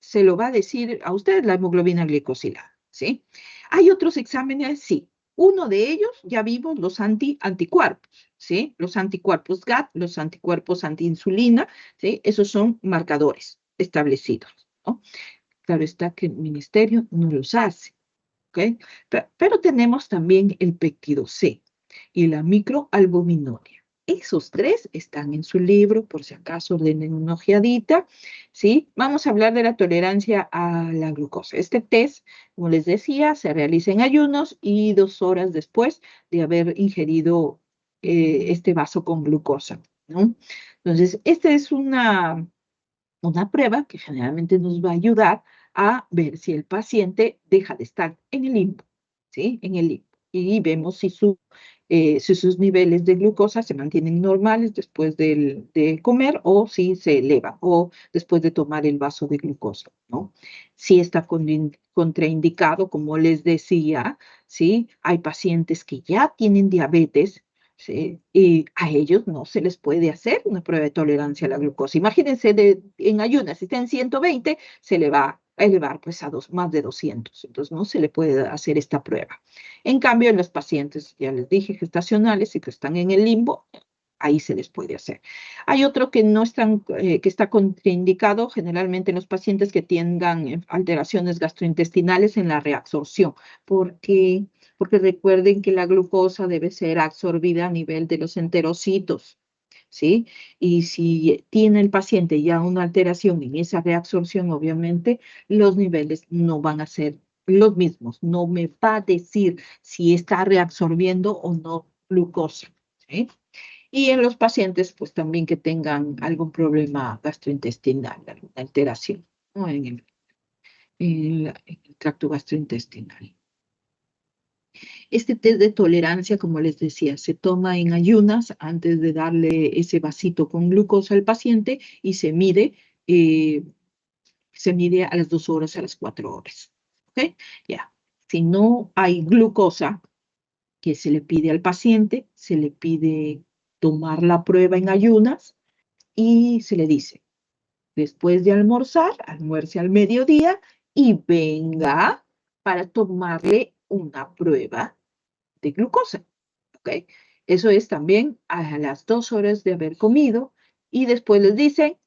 se lo va a decir a usted la hemoglobina glicosilada, ¿sí? Hay otros exámenes, sí. Uno de ellos, ya vimos, los anticuerpos, ¿sí? Los anticuerpos GAT, los anticuerpos antiinsulina, ¿sí? Esos son marcadores establecidos, ¿no? Claro está que el ministerio no los hace, ¿ok? Pero tenemos también el péptido C y la microalbuminuria. Esos tres están en su libro, por si acaso den una ojeadita, ¿sí? Vamos a hablar de la tolerancia a la glucosa. Este test, como les decía, se realiza en ayunos y 2 horas después de haber ingerido este vaso con glucosa, ¿no? Entonces, esta es una prueba que generalmente nos va a ayudar a ver si el paciente deja de estar en el limbo, ¿sí? En el limbo. Y vemos si sus niveles de glucosa se mantienen normales después de comer o si se elevan o después de tomar el vaso de glucosa, ¿no? Si está contraindicado, como les decía, ¿sí? Hay pacientes que ya tienen diabetes. Sí, y a ellos no se les puede hacer una prueba de tolerancia a la glucosa. Imagínense en ayunas, si está en 120, se le va a elevar pues a más de 200. Entonces no se le puede hacer esta prueba. En cambio, en los pacientes, ya les dije, gestacionales y que están en el limbo, ahí se les puede hacer. Hay otro que no están, que está contraindicado generalmente en los pacientes que tengan alteraciones gastrointestinales en la reabsorción, porque recuerden que la glucosa debe ser absorbida a nivel de los enterocitos. ¿sí? Y si tiene el paciente ya una alteración en esa reabsorción, obviamente los niveles no van a ser los mismos. No me va a decir si está reabsorbiendo o no glucosa, ¿sí? Y en los pacientes, pues también que tengan algún problema gastrointestinal, alguna alteración, ¿no? En el tracto gastrointestinal. Este test de tolerancia, como les decía, se toma en ayunas antes de darle ese vasito con glucosa al paciente y eh, se mide a las 2 horas, a las 4 horas. ¿Ok? Ya. Si no hay glucosa que se le pide al paciente, se le pide tomar la prueba en ayunas y se le dice, después de almorzar, almuerce al mediodía y venga para tomarle una prueba de glucosa, ¿ok? Eso es también a las 2 horas de haber comido y después les dicen,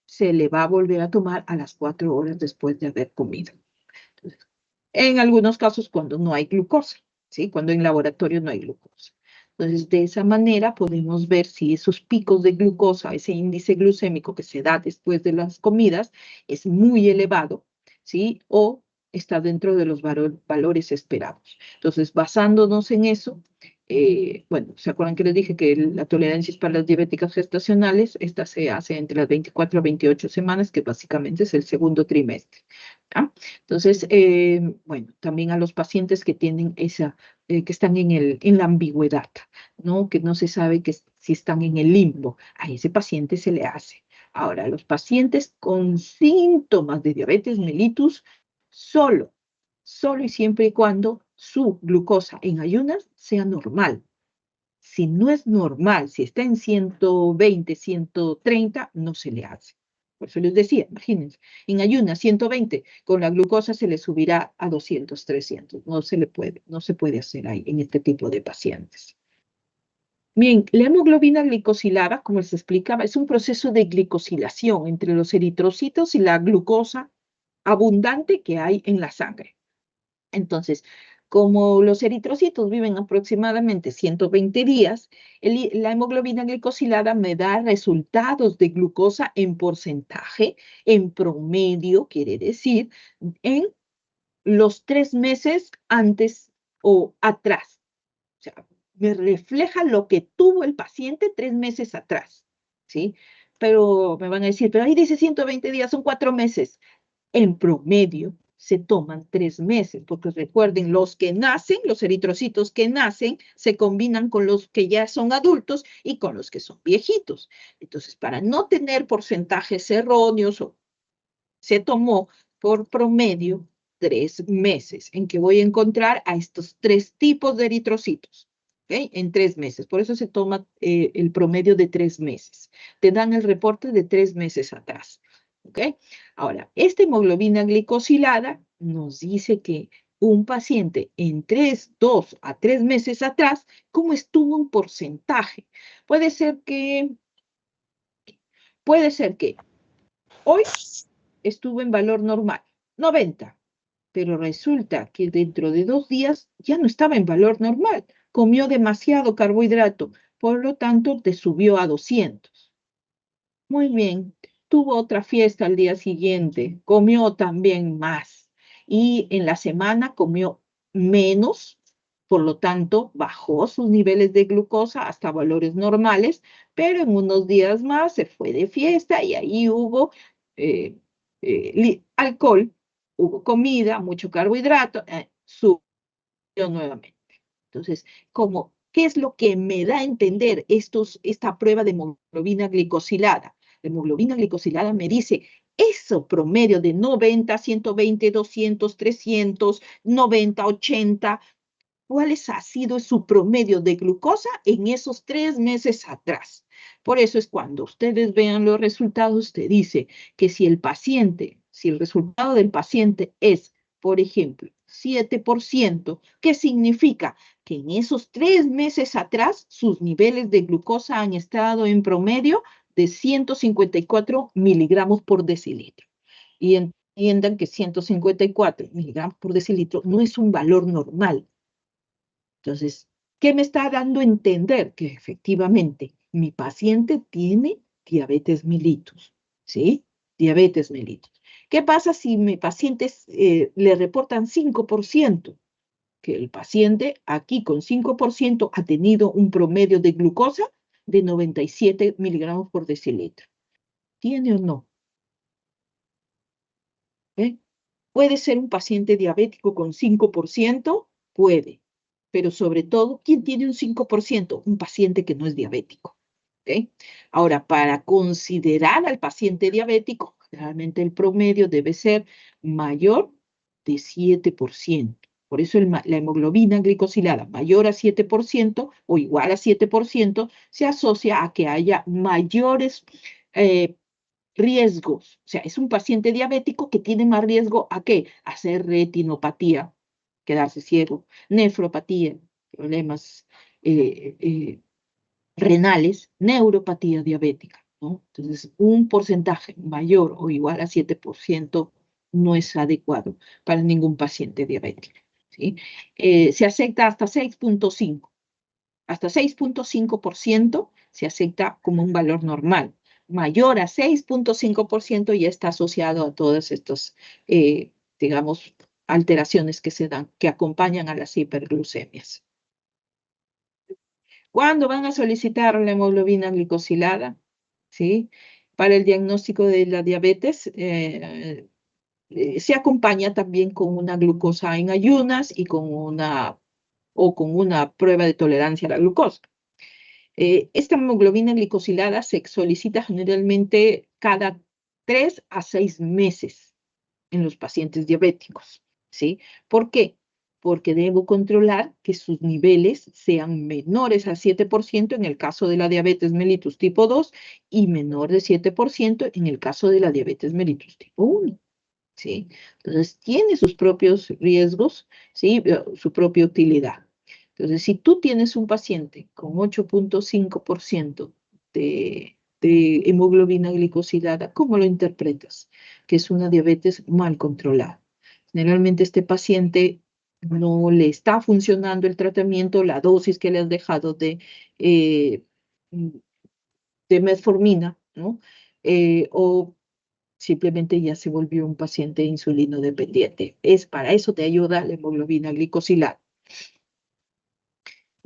se le va a volver a tomar a las 4 horas después de haber comido. Entonces, en algunos casos cuando no hay glucosa, ¿sí? Cuando en laboratorio no hay glucosa. Entonces, de esa manera podemos ver si esos picos de glucosa, ese índice glucémico que se da después de las comidas, es muy elevado, ¿sí? O está dentro de los valores esperados. Entonces, basándonos en eso, bueno, ¿se acuerdan que les dije que la tolerancia es para las diabéticas gestacionales? Esta se hace entre las 24 a 28 semanas, que básicamente es el segundo trimestre. ¿Ah? Entonces, bueno, también a los pacientes que tienen que están en la ambigüedad, ¿no? Que no se sabe si están en el limbo, a ese paciente se le hace. Ahora, a los pacientes con síntomas de diabetes mellitus, solo y siempre y cuando su glucosa en ayunas sea normal. Si no es normal, si está en 120, 130, no se le hace. Por eso les decía, imagínense, en ayunas 120, con la glucosa se le subirá a 200, 300. No se puede hacer ahí en este tipo de pacientes. Bien, la hemoglobina glicosilada, como les explicaba, es un proceso de glicosilación entre los eritrocitos y la glucosa abundante que hay en la sangre. Entonces, como los eritrocitos viven aproximadamente 120 días, la hemoglobina glicosilada me da resultados de glucosa en porcentaje, en promedio, quiere decir, en los 3 meses antes o atrás. O sea, me refleja lo que tuvo el paciente 3 meses atrás, ¿sí? Pero me van a decir, pero ahí dice 120 días, son 4 meses. En promedio se toman 3 meses, porque recuerden, los que nacen, los eritrocitos que nacen, se combinan con los que ya son adultos y con los que son viejitos. Entonces, para no tener porcentajes erróneos, se tomó por promedio 3 meses en que voy a encontrar a estos 3 tipos de eritrocitos. ¿Okay? En 3 meses. Por eso se toma el promedio de 3 meses. Te dan el reporte de 3 meses atrás. ¿Okay? Ahora, esta hemoglobina glicosilada nos dice que un paciente en 2 a 3 meses atrás, ¿cómo estuvo un porcentaje? Puede ser que, hoy estuvo en valor normal, 90, pero resulta que dentro de 2 días ya no estaba en valor normal, comió demasiado carbohidrato, por lo tanto te subió a 200. Muy bien, tuvo otra fiesta al día siguiente, comió también más y en la semana comió menos, por lo tanto bajó sus niveles de glucosa hasta valores normales, pero en unos días más se fue de fiesta y ahí hubo eh, alcohol, hubo comida, mucho carbohidrato, subió nuevamente. Entonces, ¿qué es lo que me da a entender esta prueba de hemoglobina glicosilada? La hemoglobina glicosilada me dice eso promedio de 90, 120, 200, 300, 90, 80. ¿Cuál ha sido su promedio de glucosa en esos 3 meses atrás? Por eso es cuando ustedes vean los resultados, usted dice que si el resultado del paciente es, por ejemplo, 7%, ¿qué significa? Que en esos 3 meses atrás sus niveles de glucosa han estado en promedio de 154 miligramos por decilitro. Y entiendan que 154 miligramos por decilitro no es un valor normal. Entonces, ¿qué me está dando a entender? Que efectivamente mi paciente tiene diabetes mellitus, ¿sí? Diabetes mellitus. ¿Qué pasa si mi paciente le reportan 5%? Que el paciente aquí con 5% ha tenido un promedio de glucosa de 97 miligramos por decilitro. ¿Tiene o no? ¿Eh? ¿Puede ser un paciente diabético con 5%? Puede. Pero sobre todo, ¿quién tiene un 5%? Un paciente que no es diabético. ¿Ok? Ahora, para considerar al paciente diabético, realmente el promedio debe ser mayor de 7%. Por eso la hemoglobina glicosilada mayor a 7% o igual a 7% se asocia a que haya mayores eh, riesgos. O sea, es un paciente diabético que tiene más riesgo ¿a qué? A hacer retinopatía, quedarse ciego, nefropatía, problemas renales, neuropatía diabética, ¿no? Entonces, un porcentaje mayor o igual a 7% no es adecuado para ningún paciente diabético, ¿sí? Se acepta hasta 6,5. Hasta 6,5% se acepta como un valor normal. Mayor a 6,5% ya está asociado a todas estas, digamos, alteraciones que se dan, que acompañan a las hiperglucemias. ¿Cuándo van a solicitar la hemoglobina glicosilada? ¿Sí? Para el diagnóstico de la diabetes, se acompaña también con una glucosa en ayunas y con una prueba de tolerancia a la glucosa. Esta hemoglobina glicosilada se solicita generalmente cada 3 a 6 meses en los pacientes diabéticos, ¿sí? ¿Por qué? Porque debo controlar que sus niveles sean menores al 7% en el caso de la diabetes mellitus tipo 2 y menor de 7% en el caso de la diabetes mellitus tipo 1, ¿sí? Entonces, tiene sus propios riesgos, ¿sí? Su propia utilidad. Entonces, si tú tienes un paciente con 8,5% de hemoglobina glicosilada, ¿cómo lo interpretas? Que es una diabetes mal controlada. Generalmente este paciente no le está funcionando el tratamiento, la dosis que le has dejado eh, de metformina, ¿no? O simplemente ya se volvió un paciente insulino dependiente. Para eso te ayuda la hemoglobina glicosilada.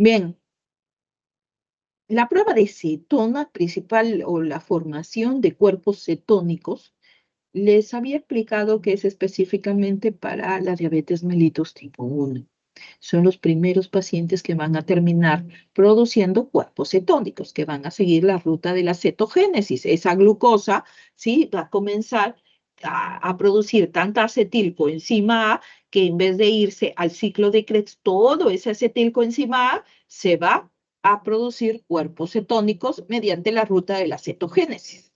Bien, la prueba de cetona principal o la formación de cuerpos cetónicos, les había explicado que es específicamente para la diabetes mellitus tipo 1. Son los primeros pacientes que van a terminar produciendo cuerpos cetónicos, que van a seguir la ruta de la cetogénesis. Esa glucosa, ¿sí? Va a comenzar a producir tanta acetilcoenzima A que en vez de irse al ciclo de Krebs, todo ese acetilcoenzima A se va a producir cuerpos cetónicos mediante la ruta de la cetogénesis.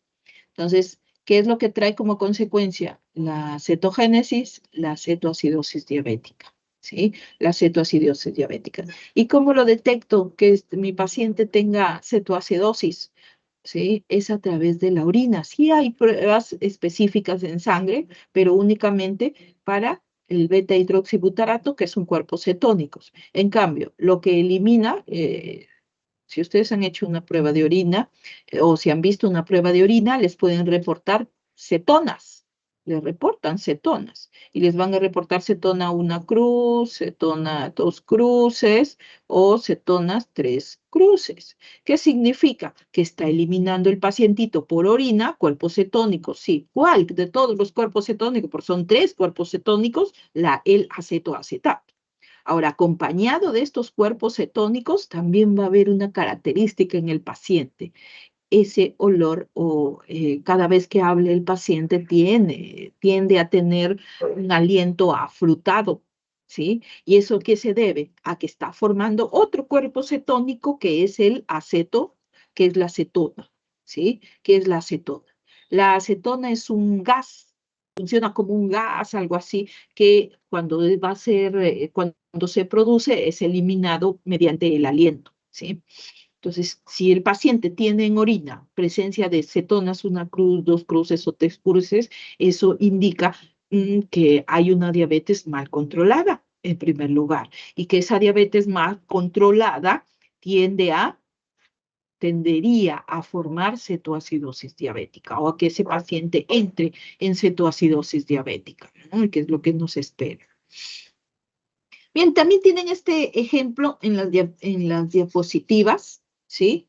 Entonces, ¿qué es lo que trae como consecuencia? La cetogénesis, la cetoacidosis diabética, ¿sí? La cetoacidosis diabética. ¿Y cómo lo detecto que mi paciente tenga cetoacidosis? ¿Sí? Es a través de la orina. Sí hay pruebas específicas en sangre, pero únicamente para el beta-hidroxibutarato, que son cuerpos cetónicos. En cambio, lo que elimina, si ustedes han hecho una prueba de orina o si han visto una prueba de orina, les pueden reportar cetonas. Les reportan cetonas y les van a reportar cetona 1 cruz, cetona 2 cruces o cetonas 3 cruces. ¿Qué significa? Que está eliminando el pacientito por orina cuerpos cetónicos. Sí, ¿cuál de todos los cuerpos cetónicos? Porque son 3 cuerpos cetónicos, el acetoacetato. Ahora, acompañado de estos cuerpos cetónicos, también va a haber una característica en el paciente. Ese olor o cada vez que hable el paciente tiende a tener un aliento afrutado, ¿sí? ¿Y eso qué se debe? A que está formando otro cuerpo cetónico que es el aceto, que es la acetona, ¿sí? ¿Qué es la acetona? La acetona es un gas, funciona como un gas, algo así, que cuando va a ser, cuando se produce es eliminado mediante el aliento, ¿sí? Entonces, si el paciente tiene en orina presencia de cetonas, 1 cruz, 2 cruces o 3 cruces, eso indica que hay una diabetes mal controlada, en primer lugar, y que esa diabetes mal controlada tiende a tendería a formar cetoacidosis diabética o a que ese paciente entre en cetoacidosis diabética, ¿no? Que es lo que nos espera. Bien, también tienen este ejemplo en en las diapositivas, ¿sí?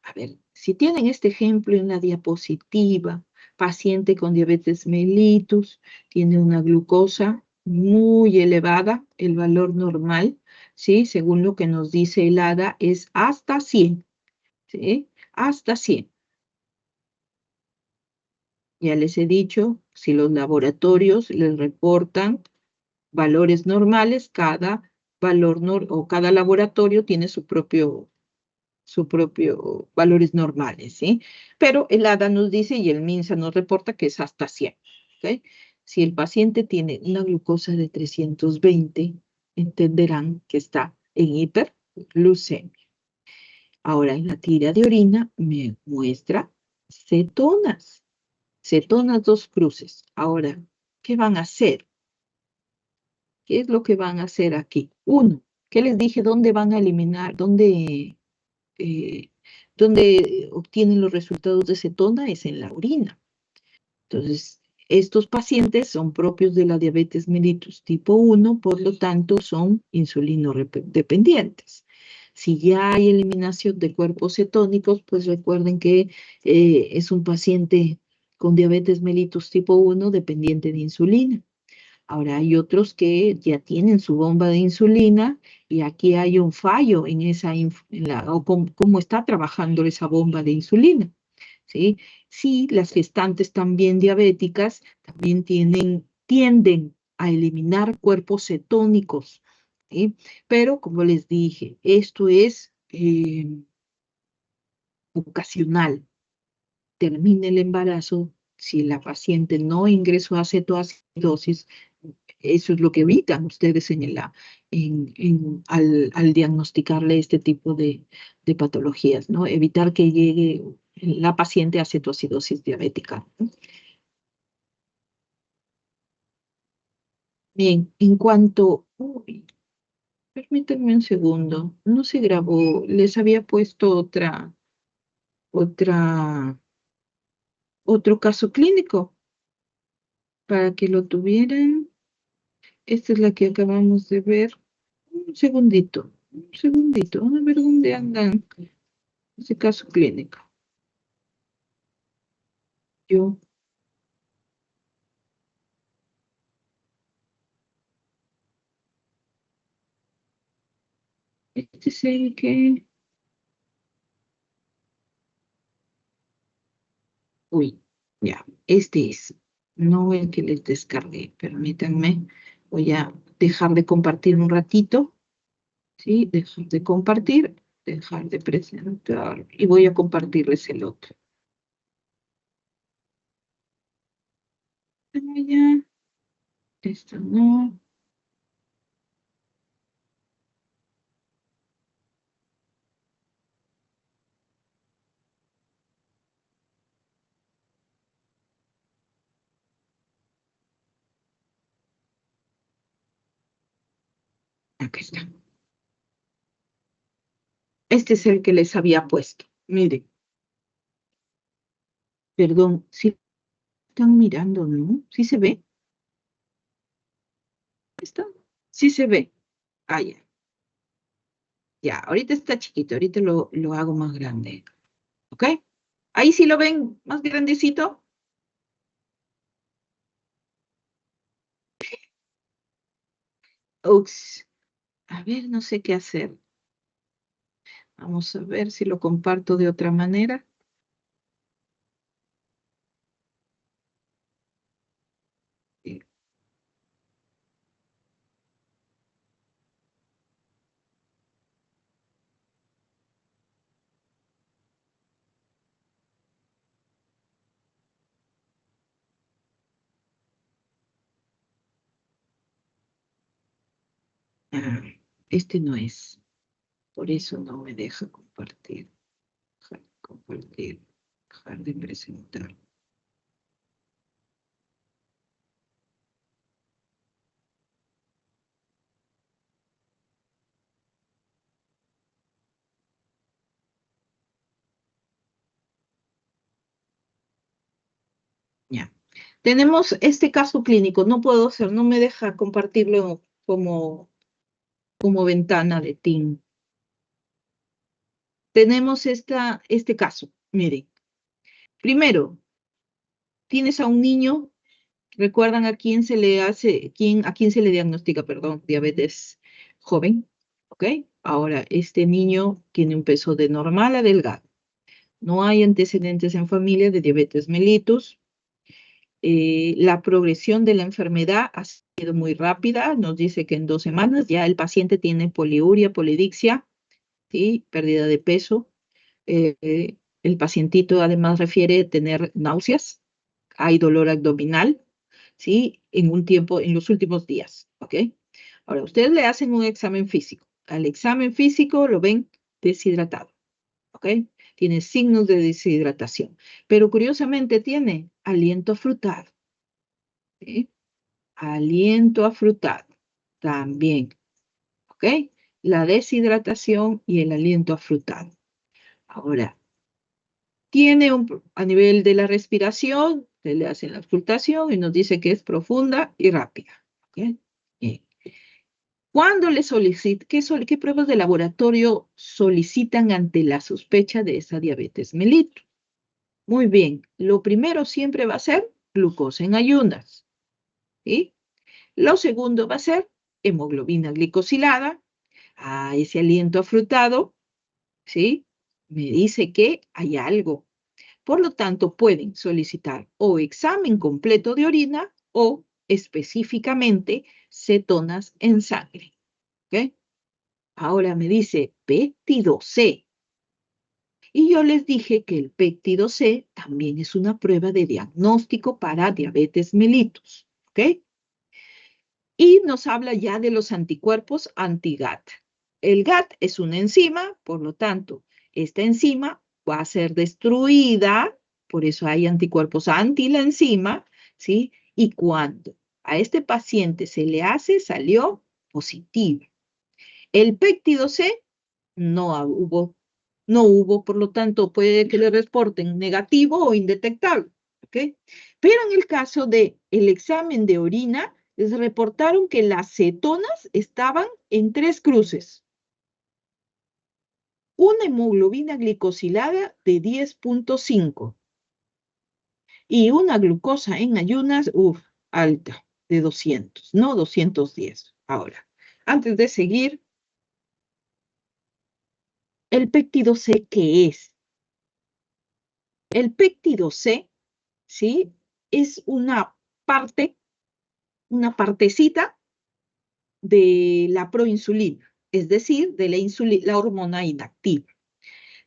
A ver, si tienen este ejemplo en la diapositiva, paciente con diabetes mellitus, tiene una glucosa muy elevada, el valor normal, ¿sí? Según lo que nos dice el ADA, es hasta 100, ¿sí? Hasta 100. Ya les he dicho, si los laboratorios les reportan valores normales, cada o cada laboratorio tiene su propio valores normales, ¿sí? Pero el ADA nos dice y el MINSA nos reporta que es hasta 100, ¿ok? Si el paciente tiene una glucosa de 320, entenderán que está en hiperglucemia. Ahora, en la tira de orina me muestra cetonas, cetonas dos cruces. Ahora, ¿qué van a hacer? ¿Qué es lo que van a hacer aquí? Uno, ¿qué les dije? ¿Dónde van a eliminar? Eh, ¿Dónde obtienen los resultados de cetona? Es en la orina. Entonces, estos pacientes son propios de la diabetes mellitus tipo 1, por lo tanto, son insulinodependientes. Si ya hay eliminación de cuerpos cetónicos, pues recuerden que es un paciente con diabetes mellitus tipo 1 dependiente de insulina. Ahora hay otros que ya tienen su bomba de insulina y aquí hay un fallo en o cómo está trabajando esa bomba de insulina, ¿sí? Sí, las gestantes también diabéticas también tienden a eliminar cuerpos cetónicos, ¿sí? Pero como les dije, esto es ocasional. Termina el embarazo, si la paciente no ingresó a cetoacidosis, eso es lo que evitan ustedes al diagnosticarle este tipo de patologías, ¿no? Evitar que llegue la paciente a cetoacidosis diabética. Bien, en cuanto, uy, permítanme un segundo, no se grabó, les había puesto otra, otro caso clínico para que lo tuvieran. Esta es la que acabamos de ver. Un segundito, a ver dónde andan ese caso clínico. Yo, este es el que, uy, ya, este es, no el que les descargué, permítanme, voy a dejar de compartir un ratito, ¿sí? Dejar de compartir, dejar de presentar, y voy a compartirles el otro. Ah, ya, esto no, acá está. Este es el que les había puesto. Miren, perdón, si están mirando, ¿no? ¿Sí se ve? ¿Está? Sí se ve. Ah, ya. Ya, ahorita está chiquito, ahorita lo hago más grande. ¿Ok? Ahí sí lo ven más grandecito. Ups. A ver, no sé qué hacer. Vamos a ver si lo comparto de otra manera. Eh, ah, este no es. Por eso no me deja compartir. Dejar de compartir. Dejar de presentar. Ya. Tenemos este caso clínico, no puedo hacer, no me deja compartirlo como ventana de Team. Tenemos este caso, miren. Primero, tienes a un niño, recuerdan a quién se le hace, a quién se le diagnostica, perdón, diabetes joven, ¿ok? Ahora, este niño tiene un peso de normal a delgado. No hay antecedentes en familia de diabetes mellitus. La progresión de la enfermedad ha sido muy rápida, nos dice que en 2 semanas ya el paciente tiene poliuria, polidixia, ¿sí? Pérdida de peso. El pacientito además refiere tener náuseas, hay dolor abdominal, ¿sí? En los últimos días, ¿ok? Ahora, ustedes le hacen un examen físico. Al examen físico lo ven deshidratado, ¿ok? Tiene signos de deshidratación, pero curiosamente tiene aliento afrutado, ¿sí? Aliento afrutado también, ¿ok? La deshidratación y el aliento afrutado. Ahora, a nivel de la respiración, se le hace la auscultación y nos dice que es profunda y rápida, ¿ok? Bien. ¿Cuándo le solicita, qué pruebas de laboratorio solicitan ante la sospecha de esa diabetes mellitus? Muy bien, lo primero siempre va a ser glucosa en ayunas, ¿sí? Lo segundo va a ser hemoglobina glicosilada. Ese aliento afrutado, ¿sí? Me dice que hay algo. Por lo tanto, pueden solicitar o examen completo de orina o específicamente cetonas en sangre, ¿ok? Ahora me dice péptido C. Y yo les dije que el péptido C también es una prueba de diagnóstico para diabetes mellitus, ¿ok? Y nos habla ya de los anticuerpos anti-GAT. El GAT es una enzima, por lo tanto, esta enzima va a ser destruida, por eso hay anticuerpos anti la enzima, ¿sí? Y cuando a este paciente se le salió positivo. El péptido C no hubo, por lo tanto, puede que le reporten negativo o indetectable, ¿ok? Pero en el caso del examen de orina, les reportaron que las cetonas estaban en 3 cruces. Una hemoglobina glicosilada de 10.5 y una glucosa en ayunas, alta, de 200, no 210. Ahora, antes de seguir, el péptido C, ¿qué es? El péptido C, ¿sí? Es una partecita de la proinsulina, es decir, de la hormona inactiva.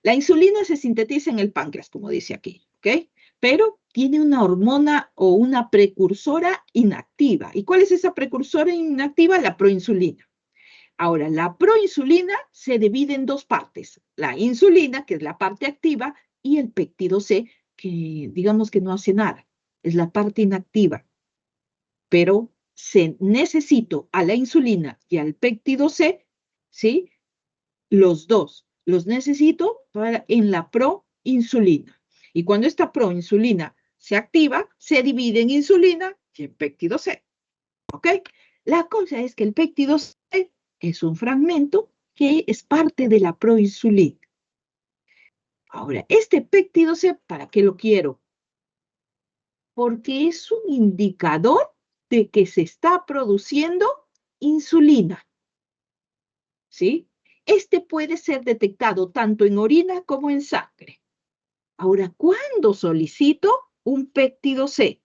La insulina se sintetiza en el páncreas, como dice aquí, ¿ok? Pero tiene una hormona o una precursora inactiva. ¿Y cuál es esa precursora inactiva? La proinsulina. Ahora, la proinsulina se divide en 2 partes. La insulina, que es la parte activa, y el péptido C, que digamos que no hace nada. Es la parte inactiva. Pero necesito a la insulina y al péptido C, ¿sí? Los dos. Los necesito en la proinsulina. Y cuando esta proinsulina se activa, se divide en insulina y en péptido C. ¿Ok? La cosa es que el péptido C es un fragmento que es parte de la proinsulina. Ahora, este péptido C, ¿para qué lo quiero? Porque es un indicador de que se está produciendo insulina, ¿sí? Este puede ser detectado tanto en orina como en sangre. Ahora, ¿cuándo solicito un péptido C?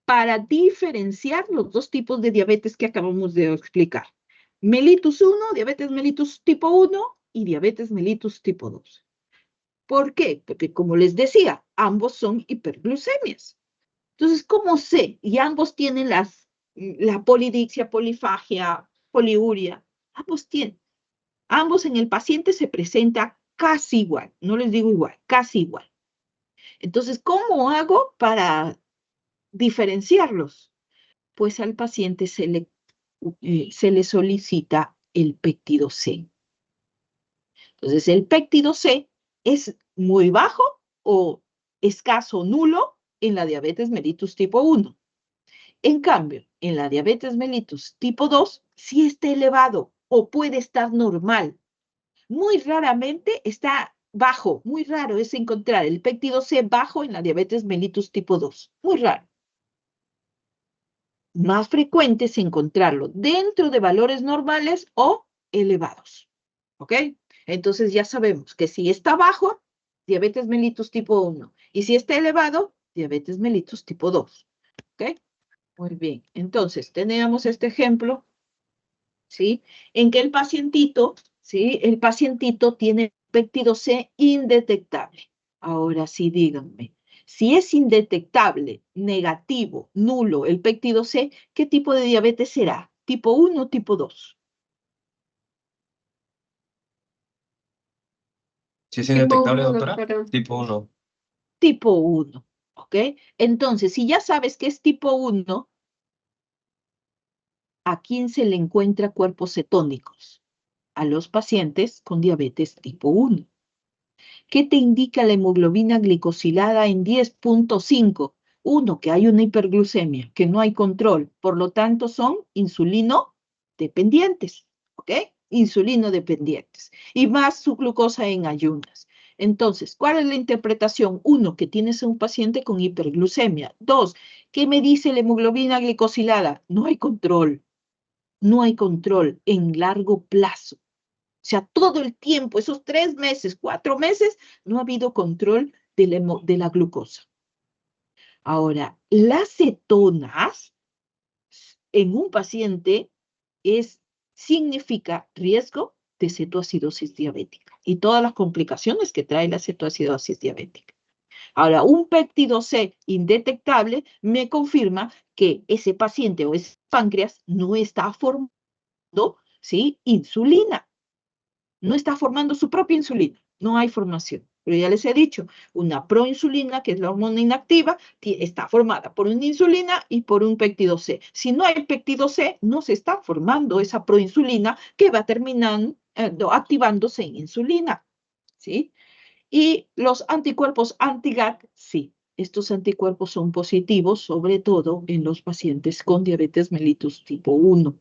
Para diferenciar los 2 tipos de diabetes que acabamos de explicar. Mellitus 1, diabetes mellitus tipo 1 y diabetes mellitus tipo 2. ¿Por qué? Porque como les decía, ambos son hiperglucemias. Entonces, ¿cómo sé? Y ambos tienen la polidixia, polifagia, poliuria. Ambos tienen. Ambos en el paciente se presenta casi igual. No les digo igual, casi igual. Entonces, ¿cómo hago para diferenciarlos? Pues al paciente se le solicita el péptido C. Entonces, el péptido C es muy bajo o escaso nulo en la diabetes mellitus tipo 1. En cambio, en la diabetes mellitus tipo 2, sí está elevado o puede estar normal. Muy raramente está bajo, muy raro es encontrar el péptido C bajo en la diabetes mellitus tipo 2. Muy raro. Más frecuente es encontrarlo dentro de valores normales o elevados. ¿Ok? Entonces ya sabemos que si está bajo, diabetes mellitus tipo 1. Y si está elevado, diabetes mellitus tipo 2. ¿Ok? Muy bien. Entonces, teníamos este ejemplo, ¿sí? En que el pacientito, ¿sí? El pacientito tiene péptido C indetectable. Ahora sí, díganme, si es indetectable, negativo, nulo el péptido C, ¿qué tipo de diabetes será? ¿Tipo 1 o tipo 2? Si es Tipo indetectable, 1, doctora, doctora. tipo 1. Tipo 1, ¿ok? Entonces, si ya sabes que es tipo 1, ¿a quién se le encuentra cuerpos cetónicos? A los pacientes con diabetes tipo 1. ¿Qué te indica la hemoglobina glicosilada en 10.5? Uno, que hay una hiperglucemia, que no hay control, por lo tanto son insulino dependientes, ¿ok? Insulino dependientes. Y más su glucosa en ayunas. Entonces, ¿cuál es la interpretación? Uno, que tienes a un paciente con hiperglucemia. Dos, ¿qué me dice la hemoglobina glicosilada? No hay control. No hay control en largo plazo. O sea, todo el tiempo, esos 3 meses, 4 meses, no ha habido control de la glucosa. Ahora, las cetonas en un paciente significa riesgo de cetoacidosis diabética y todas las complicaciones que trae la cetoacidosis diabética. Ahora, un péptido C indetectable me confirma que ese paciente o ese páncreas no está formando, ¿sí?, insulina. No está formando su propia insulina, no hay formación. Pero ya les he dicho, una proinsulina, que es la hormona inactiva, está formada por una insulina y por un péptido C. Si no hay péptido C, no se está formando esa proinsulina que va terminando activándose en insulina, ¿sí? Y los anticuerpos anti-GAT, sí. Estos anticuerpos son positivos, sobre todo en los pacientes con diabetes mellitus tipo 1.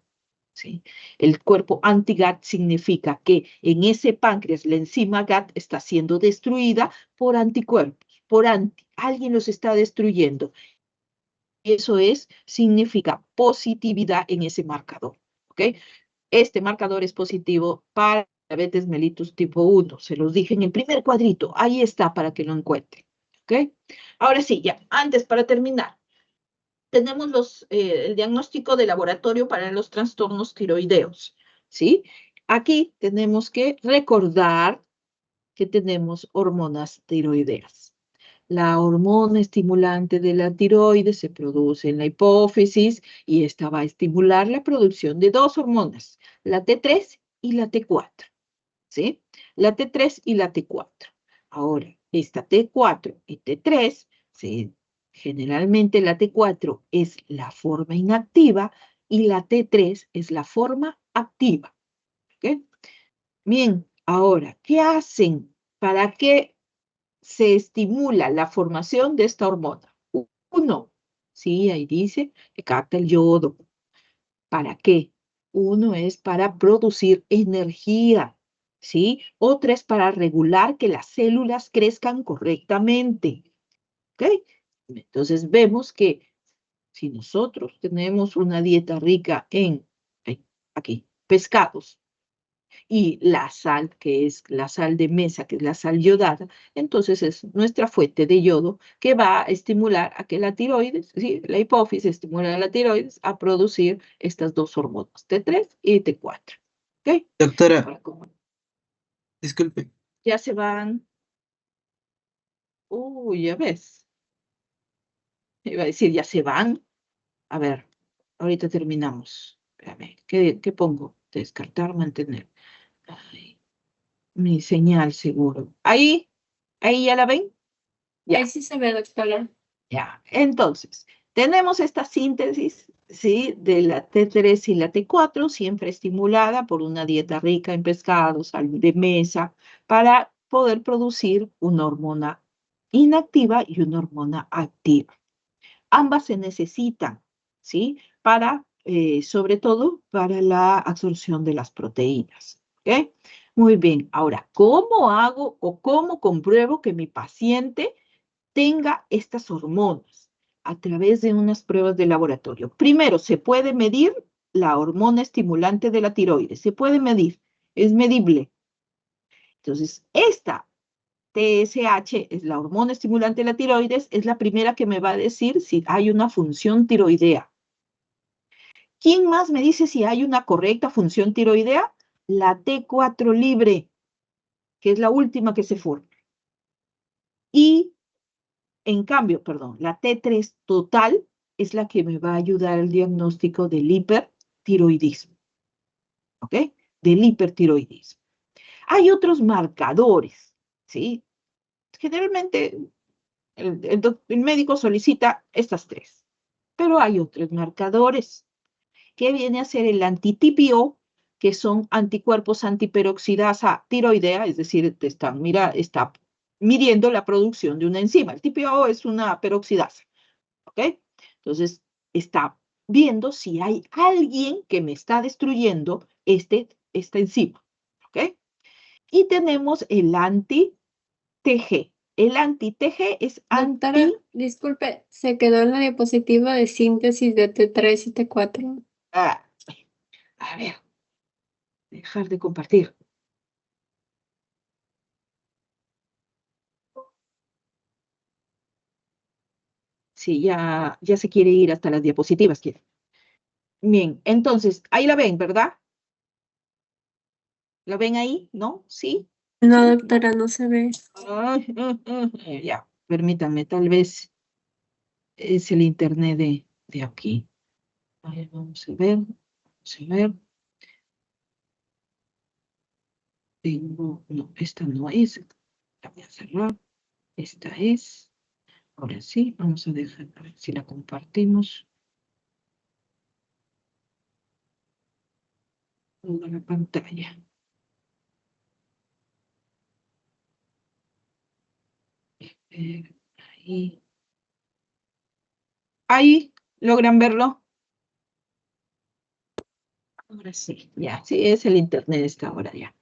¿Sí? El cuerpo anti-GAT significa que en ese páncreas la enzima GAT está siendo destruida por anticuerpos, alguien los está destruyendo. Eso significa positividad en ese marcador. ¿Ok? Este marcador es positivo para diabetes mellitus tipo 1. Se los dije en el primer cuadrito. Ahí está para que lo encuentren. ¿Ok? Ahora sí, ya, antes para terminar. Tenemos el diagnóstico de laboratorio para los trastornos tiroideos, ¿sí? Aquí tenemos que recordar que tenemos hormonas tiroideas. La hormona estimulante de la tiroides se produce en la hipófisis y esta va a estimular la producción de dos hormonas, la T3 y la T4, ¿sí? La T3 y la T4. Ahora, esta T4 y T3, ¿sí? Generalmente la T4 es la forma inactiva y la T3 es la forma activa. ¿Ok? Bien, ahora, ¿qué hacen? ¿Para qué se estimula la formación de esta hormona? Uno, sí, ahí dice que capta el yodo. ¿Para qué? Uno es para producir energía, ¿sí? Otra es para regular que las células crezcan correctamente, ¿ok? Entonces vemos que si nosotros tenemos una dieta rica en, aquí, pescados, y la sal, que es la sal de mesa, que es la sal yodada, entonces es nuestra fuente de yodo que va a estimular a que la tiroides, ¿sí? La hipófisis estimula a la tiroides a producir estas dos hormonas, T3 y T4. ¿Ok? Doctora, Ahora, como disculpe. ya se van, ya ves, iba a decir, ya se van. A ver, ahorita terminamos. Espérame, ¿qué pongo? Descartar, mantener. Ay, mi señal seguro. Ahí ya la ven. Ahí Ya, sí se ve, doctora. ya. Entonces, tenemos esta síntesis, ¿sí? De la T3 y la T4, siempre estimulada por una dieta rica en pescados, sal de mesa, para poder producir una hormona inactiva y una hormona activa. Ambas se necesitan, ¿sí? Para, sobre todo, para la absorción de las proteínas, ¿ok? Muy bien, ahora, ¿cómo hago o cómo compruebo que mi paciente tenga estas hormonas? A través de unas pruebas de laboratorio. Primero, se puede medir la hormona estimulante de la tiroides, se puede medir, es medible. Entonces, esta TSH es la hormona estimulante de la tiroides, es la primera que me va a decir si hay una función tiroidea. ¿Quién más me dice si hay una correcta función tiroidea? La T4 libre, que es la última que se forma. Y, en cambio, perdón, la T3 total es la que me va a ayudar al diagnóstico del hipertiroidismo. ¿Ok? Del hipertiroidismo. Hay otros marcadores, ¿sí? Generalmente el médico solicita estas tres, pero hay otros marcadores que viene a ser el anti-TPO, que son anticuerpos antiperoxidasa tiroidea, es decir, está midiendo la producción de una enzima. El TPO es una peroxidasa, ¿ok? Entonces, está viendo si hay alguien que me está destruyendo esta enzima, ¿ok? Y tenemos el anti-TG. El anti-TG es Doctora, disculpe, se quedó en la diapositiva de síntesis de T3 y T4. Ah, a ver, dejar de compartir. Sí, ya se quiere ir hasta las diapositivas. Bien, entonces, ahí la ven, ¿verdad? ¿La ven ahí? ¿No? ¿Sí? No, ¿Sí? doctora, no se ve. Ay, ya, permítanme, tal vez es el internet de aquí. A ver, vamos a ver, vamos a ver. No, esta no es. La voy a cerrar. Esta es. Ahora sí, vamos a dejar, a ver si la compartimos. Toda la pantalla. Ahí. Ahí, ¿logran verlo? Ahora sí, ya, sí, es el internet esta hora ya.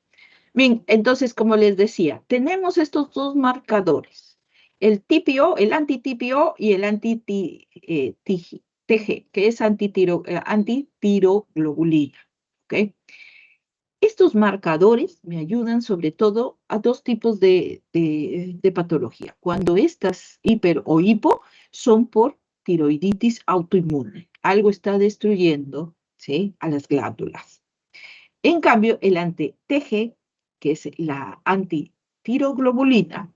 Bien, entonces, como les decía, tenemos estos dos marcadores, el TPO, el anti-TPO y el anti-TG, que es antitiroglobulina, ¿ok? Estos marcadores me ayudan sobre todo a dos tipos de patología. Cuando estas hiper o hipo son por tiroiditis autoinmune. Algo está destruyendo, ¿sí?, a las glándulas. En cambio, el anti-TG, que es la antitiroglobulina,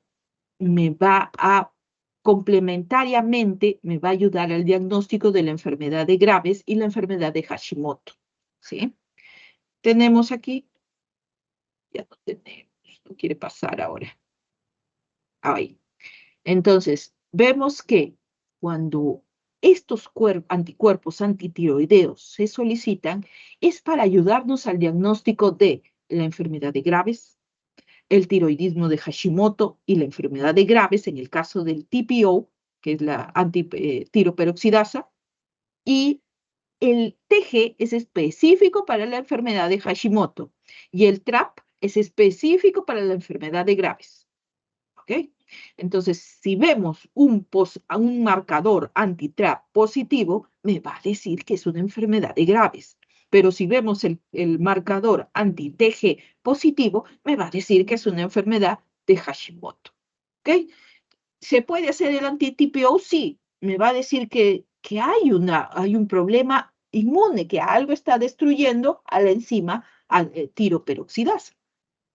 me va a complementariamente, me va a ayudar al diagnóstico de la enfermedad de Graves y la enfermedad de Hashimoto, ¿sí? Tenemos aquí, ya no tenemos, no quiere pasar ahora. Ahí. Entonces, vemos que cuando estos anticuerpos antitiroideos se solicitan, es para ayudarnos al diagnóstico de la enfermedad de Graves, el tiroidismo de Hashimoto y la enfermedad de Graves, en el caso del TPO, que es la antitiroperoxidasa, y el TG es específico para la enfermedad de Hashimoto y el TRAP es específico para la enfermedad de Graves. ¿Ok? Entonces, si vemos un marcador anti-TRAP positivo, me va a decir que es una enfermedad de Graves. Pero si vemos el marcador anti-TG positivo, me va a decir que es una enfermedad de Hashimoto. ¿Ok? ¿Se puede hacer el anti-TPO? Sí. Me va a decir que hay un problema inmune, que algo está destruyendo a la enzima tiroperoxidasa.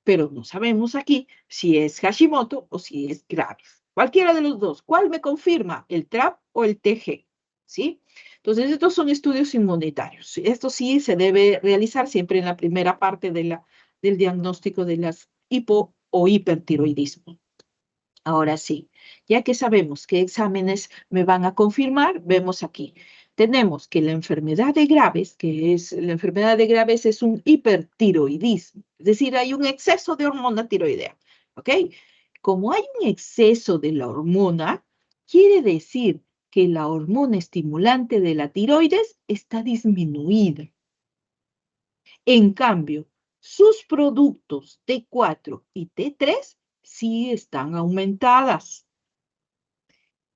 Pero no sabemos aquí si es Hashimoto o si es Graves. Cualquiera de los dos. ¿Cuál me confirma? ¿El TRAP o el TG? ¿Sí? Entonces, estos son estudios inmunitarios. Esto sí se debe realizar siempre en la primera parte del diagnóstico de las hipo o hipertiroidismo. Ahora sí, ya que sabemos qué exámenes me van a confirmar, vemos aquí. Tenemos que la enfermedad de Graves, es un hipertiroidismo, es decir, hay un exceso de hormona tiroidea, ¿ok? como hay un exceso de la hormona, quiere decir que la hormona estimulante de la tiroides está disminuida. En cambio, sus productos T4 y T3 sí están aumentadas.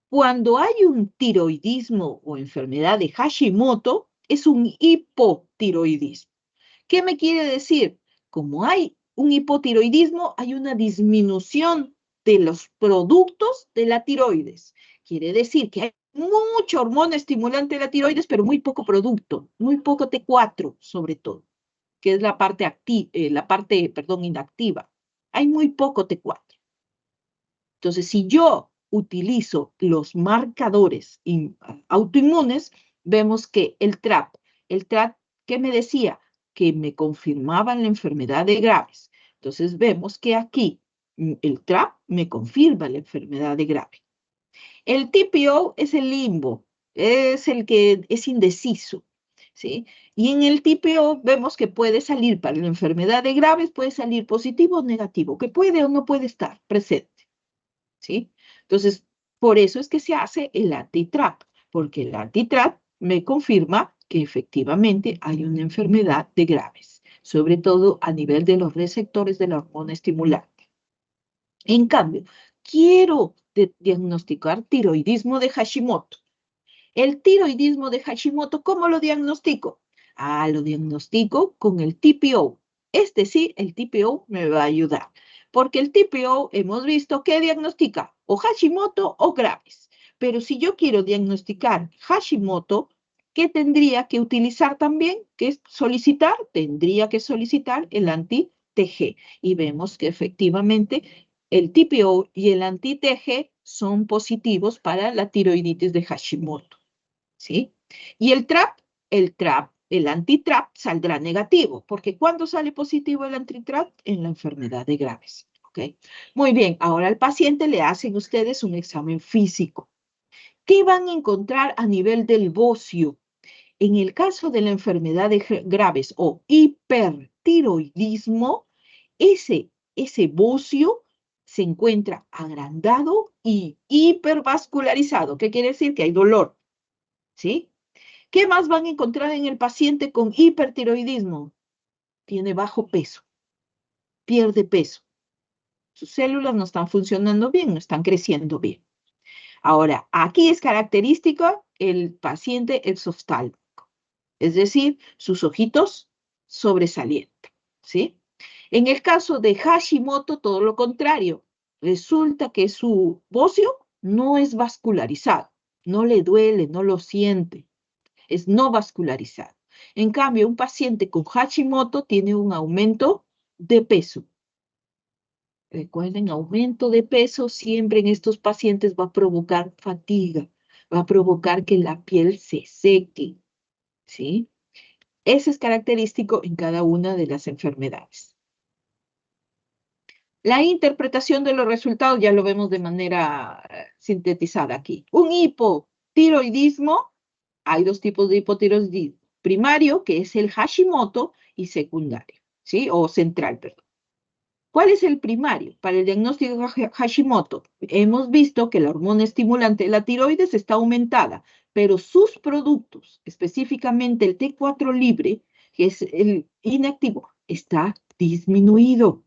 Cuando hay un tiroidismo o enfermedad de Hashimoto, es un hipotiroidismo. ¿Qué me quiere decir? Como hay un hipotiroidismo, hay una disminución de los productos de la tiroides. Quiere decir que hay mucha hormona estimulante de la tiroides, pero muy poco producto, muy poco T4 sobre todo, que es la parte inactiva. Hay muy poco T4. Entonces, si yo utilizo los marcadores autoinmunes, vemos que el TRAP, ¿qué me decía? Que me confirmaban la enfermedad de Graves. Entonces, vemos que aquí el TRAP me confirma la enfermedad de Graves. El TPO es el limbo, es el que es indeciso, ¿sí? Y en el TPO vemos que puede salir para la enfermedad de Graves, puede salir positivo o negativo, que puede o no puede estar presente. ¿Sí? Entonces, por eso es que se hace el anti-TRAP, porque el anti-TRAP me confirma que efectivamente hay una enfermedad de Graves, sobre todo a nivel de los receptores de la hormona estimulante. En cambio, quiero diagnosticar tiroidismo de Hashimoto. El tiroidismo de Hashimoto, ¿cómo lo diagnostico? Lo diagnostico con el TPO. Sí, el TPO me va a ayudar. Porque el TPO hemos visto que diagnostica o Hashimoto o Graves. Pero si yo quiero diagnosticar Hashimoto, ¿qué tendría que utilizar también? Tendría que solicitar el anti-TG. Y vemos que efectivamente el TPO y el anti-TG son positivos para la tiroiditis de Hashimoto. ¿Sí? Y el anti-TRAP saldrá negativo, porque ¿cuándo sale positivo el anti-TRAP? En la enfermedad de Graves. ¿Ok? Muy bien, ahora al paciente le hacen ustedes un examen físico. ¿Qué van a encontrar a nivel del bocio? En el caso de la enfermedad de Graves o hipertiroidismo, ese bocio se encuentra agrandado y hipervascularizado. ¿Qué quiere decir? Que hay dolor. ¿Sí? ¿Qué más van a encontrar en el paciente con hipertiroidismo? Tiene bajo peso, pierde peso. Sus células no están funcionando bien, no están creciendo bien. Ahora, aquí es característico el paciente exoftálmico, es decir, sus ojitos sobresalientes, ¿sí? En el caso de Hashimoto, todo lo contrario. Resulta que su bocio no es vascularizado, no le duele, no lo siente. Es no vascularizado. En cambio, un paciente con Hashimoto tiene un aumento de peso. Recuerden, aumento de peso siempre en estos pacientes va a provocar fatiga, va a provocar que la piel se seque, ¿sí? Ese es característico en cada una de las enfermedades. La interpretación de los resultados ya lo vemos de manera sintetizada aquí. Un hipotiroidismo, hay dos tipos de hipotiroidismo. Primario, que es el Hashimoto, y secundario, ¿sí? O central, perdón. ¿Cuál es el primario? Para el diagnóstico de Hashimoto, hemos visto que la hormona estimulante de la tiroides está aumentada, pero sus productos, específicamente el T4 libre, que es el inactivo, está disminuido.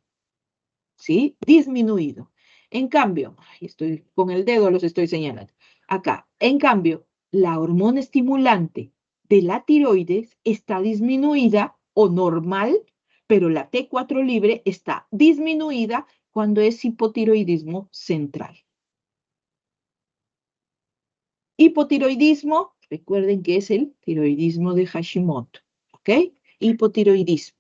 ¿Sí? Disminuido. En cambio, estoy con el dedo, los estoy señalando. Acá, en cambio, la hormona estimulante de la tiroides está disminuida o normal, pero la T4 libre está disminuida cuando es hipotiroidismo central. Hipotiroidismo, recuerden que es el tiroidismo de Hashimoto, ¿ok? Hipotiroidismo.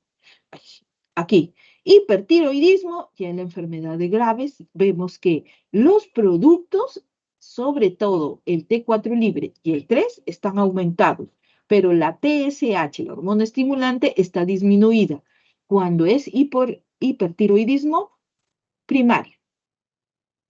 Aquí, hipertiroidismo, ya en la enfermedad de Graves, vemos que los productos, sobre todo el T4 libre y el 3, están aumentados, pero la TSH, la hormona estimulante, está disminuida cuando es hipertiroidismo primario.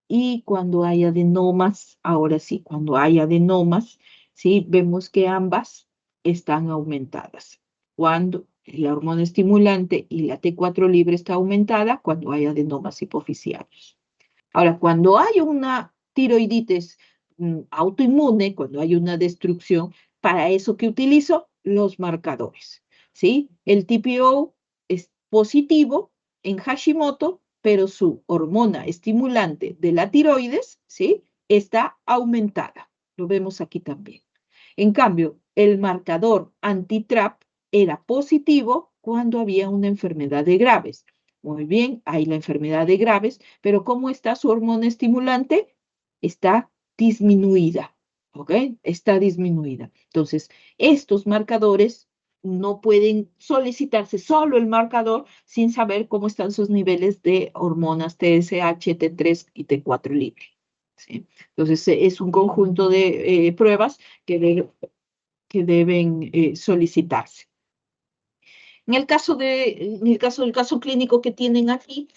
Y cuando hay adenomas, ahora sí, cuando hay adenomas, sí, vemos que ambas están aumentadas. Cuando la hormona estimulante y la T4 libre está aumentada, cuando hay adenomas hipoficiarios. Ahora, cuando hay una tiroiditis autoinmune, cuando hay una destrucción, para eso que utilizo los marcadores, ¿sí? El TPO es positivo en Hashimoto, pero su hormona estimulante de la tiroides, ¿sí? Está aumentada. Lo vemos aquí también. En cambio, el marcador anti-TRAP era positivo cuando había una enfermedad de Graves. Muy bien, hay la enfermedad de Graves, pero ¿cómo está su hormona estimulante? Está disminuida, ¿ok? Está disminuida. Entonces, estos marcadores no pueden solicitarse solo el marcador sin saber cómo están sus niveles de hormonas TSH, T3 y T4 libre, ¿sí? Entonces, es un conjunto de pruebas que deben solicitarse. En el caso del caso clínico que tienen aquí,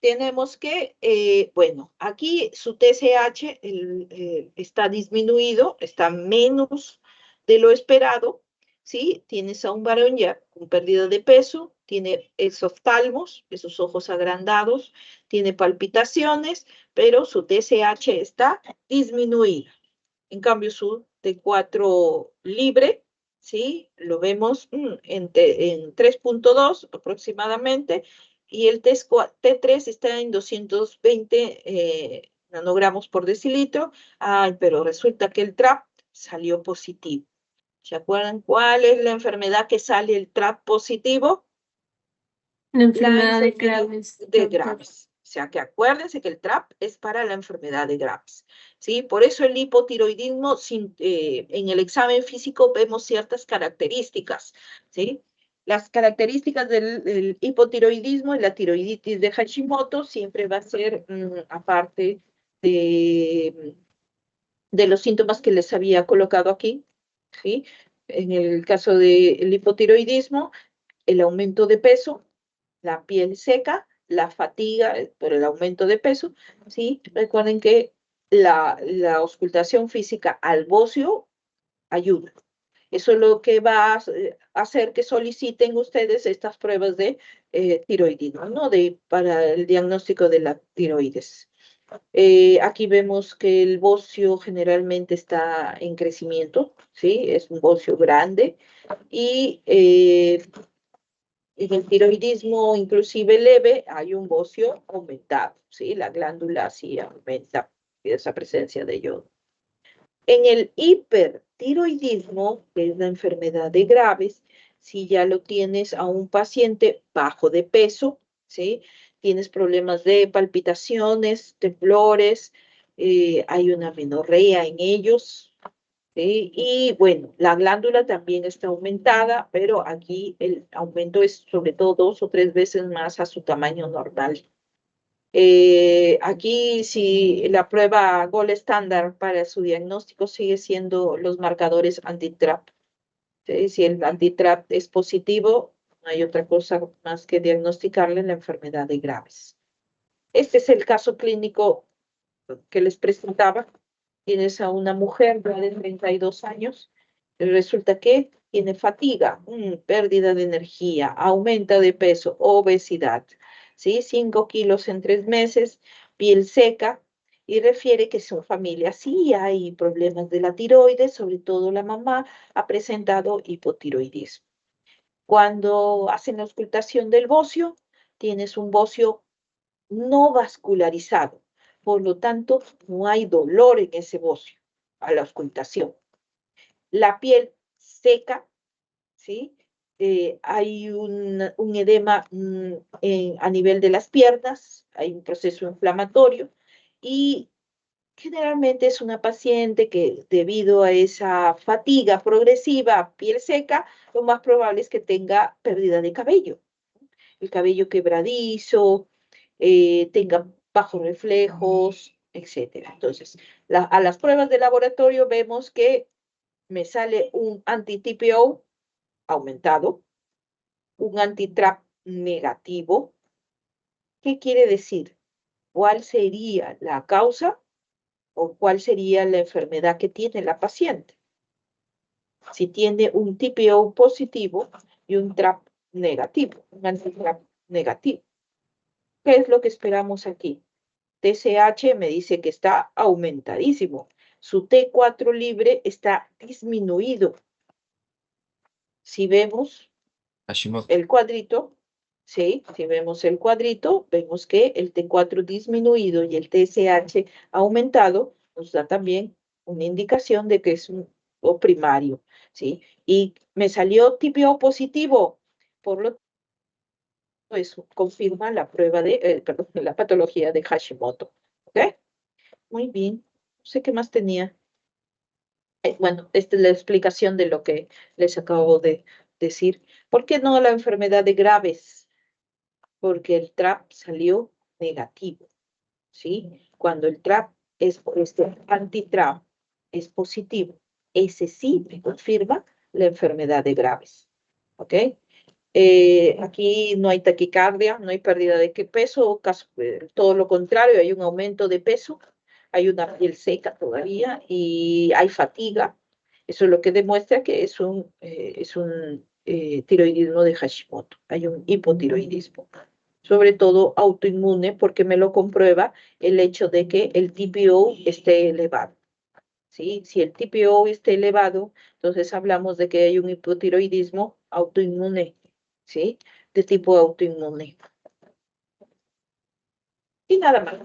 tenemos que, bueno, aquí su TSH está disminuido, está menos de lo esperado, ¿sí? Tienes a un varón ya con pérdida de peso, tiene exoftalmos, esos ojos agrandados, tiene palpitaciones, pero su TSH está disminuido. En cambio, su T4 libre, ¿sí? Lo vemos en 3.2 aproximadamente, y el T3 está en 220 nanogramos por decilitro. Ay, pero resulta que el TRAP salió positivo. ¿Se acuerdan cuál es la enfermedad que sale el TRAP positivo? La enfermedad de enfermedad Graves, de doctor. Graves. O sea, que acuérdense que el TRAP es para la enfermedad de Graves, ¿sí? Por eso el hipotiroidismo, en el examen físico vemos ciertas características, ¿sí? Las características del hipotiroidismo y la tiroiditis de Hashimoto siempre va a ser, aparte de los síntomas que les había colocado aquí, ¿sí? En el caso del hipotiroidismo, el aumento de peso, la piel seca, la fatiga por el aumento de peso, ¿sí? Recuerden que la auscultación física al bocio ayuda. Eso es lo que va a hacer que soliciten ustedes estas pruebas de tiroidismo, ¿no? Para el diagnóstico de la tiroides. Aquí vemos que el bocio generalmente está en crecimiento, ¿sí? Es un bocio grande y en el tiroidismo, inclusive leve, hay un bocio aumentado, ¿sí? La glándula sí aumenta esa presencia de yodo. En el hipertiroidismo, que es la enfermedad de Graves, si ya lo tienes a un paciente bajo de peso, ¿sí? Tienes problemas de palpitaciones, temblores, hay una menorrea en ellos, ¿sí? Y bueno, la glándula también está aumentada, pero aquí el aumento es sobre todo 2 o 3 veces más a su tamaño normal. Aquí si la prueba Gold estándar para su diagnóstico sigue siendo los marcadores anti-TRAP, ¿sí? Si el anti-TRAP es positivo, no hay otra cosa más que diagnosticarle la enfermedad de Graves. Este es el caso clínico que les presentaba. Tienes a una mujer ya de 32 años, resulta que tiene fatiga, pérdida de energía, aumenta de peso, obesidad, ¿sí? 5 kilos en 3 meses, piel seca, y refiere que su familia sí hay problemas de la tiroides, sobre todo la mamá ha presentado hipotiroidismo. Cuando hacen la auscultación del bocio, tienes un bocio no vascularizado. Por lo tanto, no hay dolor en ese bocio a la auscultación. La piel seca, ¿sí? Hay un edema a nivel de las piernas, hay un proceso inflamatorio y generalmente es una paciente que debido a esa fatiga progresiva, piel seca, lo más probable es que tenga pérdida de cabello. El cabello quebradizo, tenga bajos reflejos, etcétera. Entonces, a las pruebas de laboratorio vemos que me sale un anti-TPO aumentado, un anti-TRAP negativo. ¿Qué quiere decir? ¿Cuál sería la causa o cuál sería la enfermedad que tiene la paciente? Si tiene un TPO positivo y un TRAP negativo, un anti-TRAP negativo. ¿Qué es lo que esperamos aquí? TSH me dice que está aumentadísimo. Su T4 libre está disminuido. Si vemos Hashimoto. el cuadrito, ¿sí? Si vemos el cuadrito, vemos que el T4 disminuido y el TSH aumentado nos da también una indicación de que es un O primario, ¿sí? Y me salió TPO positivo, por lo tanto, eso confirma la prueba de, perdón, la patología de Hashimoto, ¿ok? Muy bien, no sé qué más tenía. Bueno, esta es la explicación de lo que les acabo de decir. ¿Por qué no la enfermedad de Graves? Porque el TRAP salió negativo, ¿sí? Cuando el TRAP es, anti-TRAP es positivo, ese sí me confirma la enfermedad de Graves, ¿ok? Aquí no hay taquicardia, no hay pérdida de peso, todo lo contrario, hay un aumento de peso, hay una piel seca todavía y hay fatiga. Eso es lo que demuestra que es un tiroidismo de Hashimoto, hay un hipotiroidismo, sobre todo autoinmune, porque me lo comprueba el hecho de que el TPO esté elevado. ¿Sí? Si el TPO está elevado, entonces hablamos de que hay un hipotiroidismo autoinmune, ¿sí? De tipo autoinmune. Y nada más.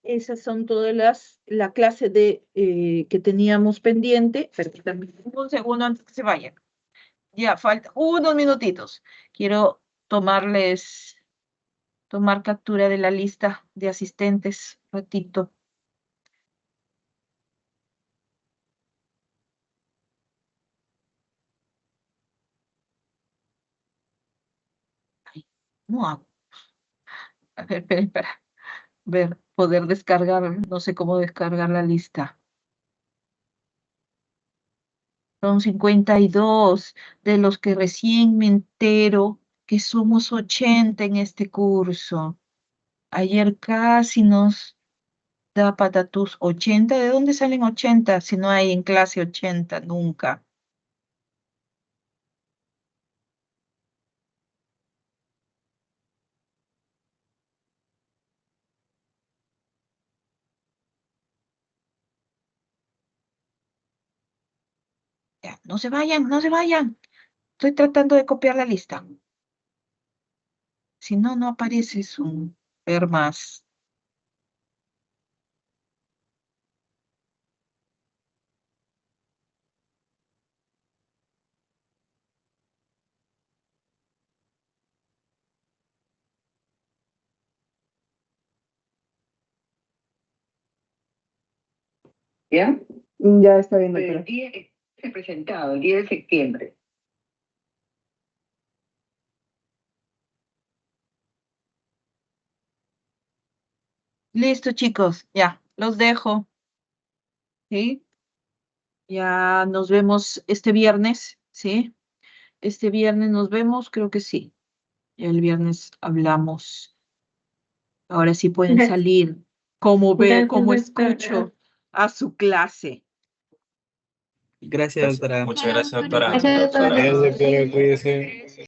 Esas son todas la clase de que teníamos pendiente. Permítanme un segundo antes que se vayan. Ya, falta unos minutitos. Quiero tomar captura de la lista de asistentes, ratito. Ay, no hago. A ver, espera. Ver, poder descargar, no sé cómo descargar la lista. Son 52 de los que recién me entero que somos 80 en este curso. Ayer casi nos da patatús. 80, ¿de dónde salen 80 si no hay en clase 80 nunca? Ya, no se vayan, no se vayan. Estoy tratando de copiar la lista. Si no, no aparece su ver más. ¿Ya? Ya está bien, doctora. El día que se ha presentado, el 10 de septiembre. Listo, chicos, ya, los dejo. ¿Sí? Ya nos vemos este viernes, ¿sí? Este viernes nos vemos, creo que sí. El viernes hablamos. Ahora sí pueden salir. Como veo, como escucho a su clase. Gracias, doctora. Muchas gracias, doctora. Gracias, doctora. Gracias, doctora, cuídese.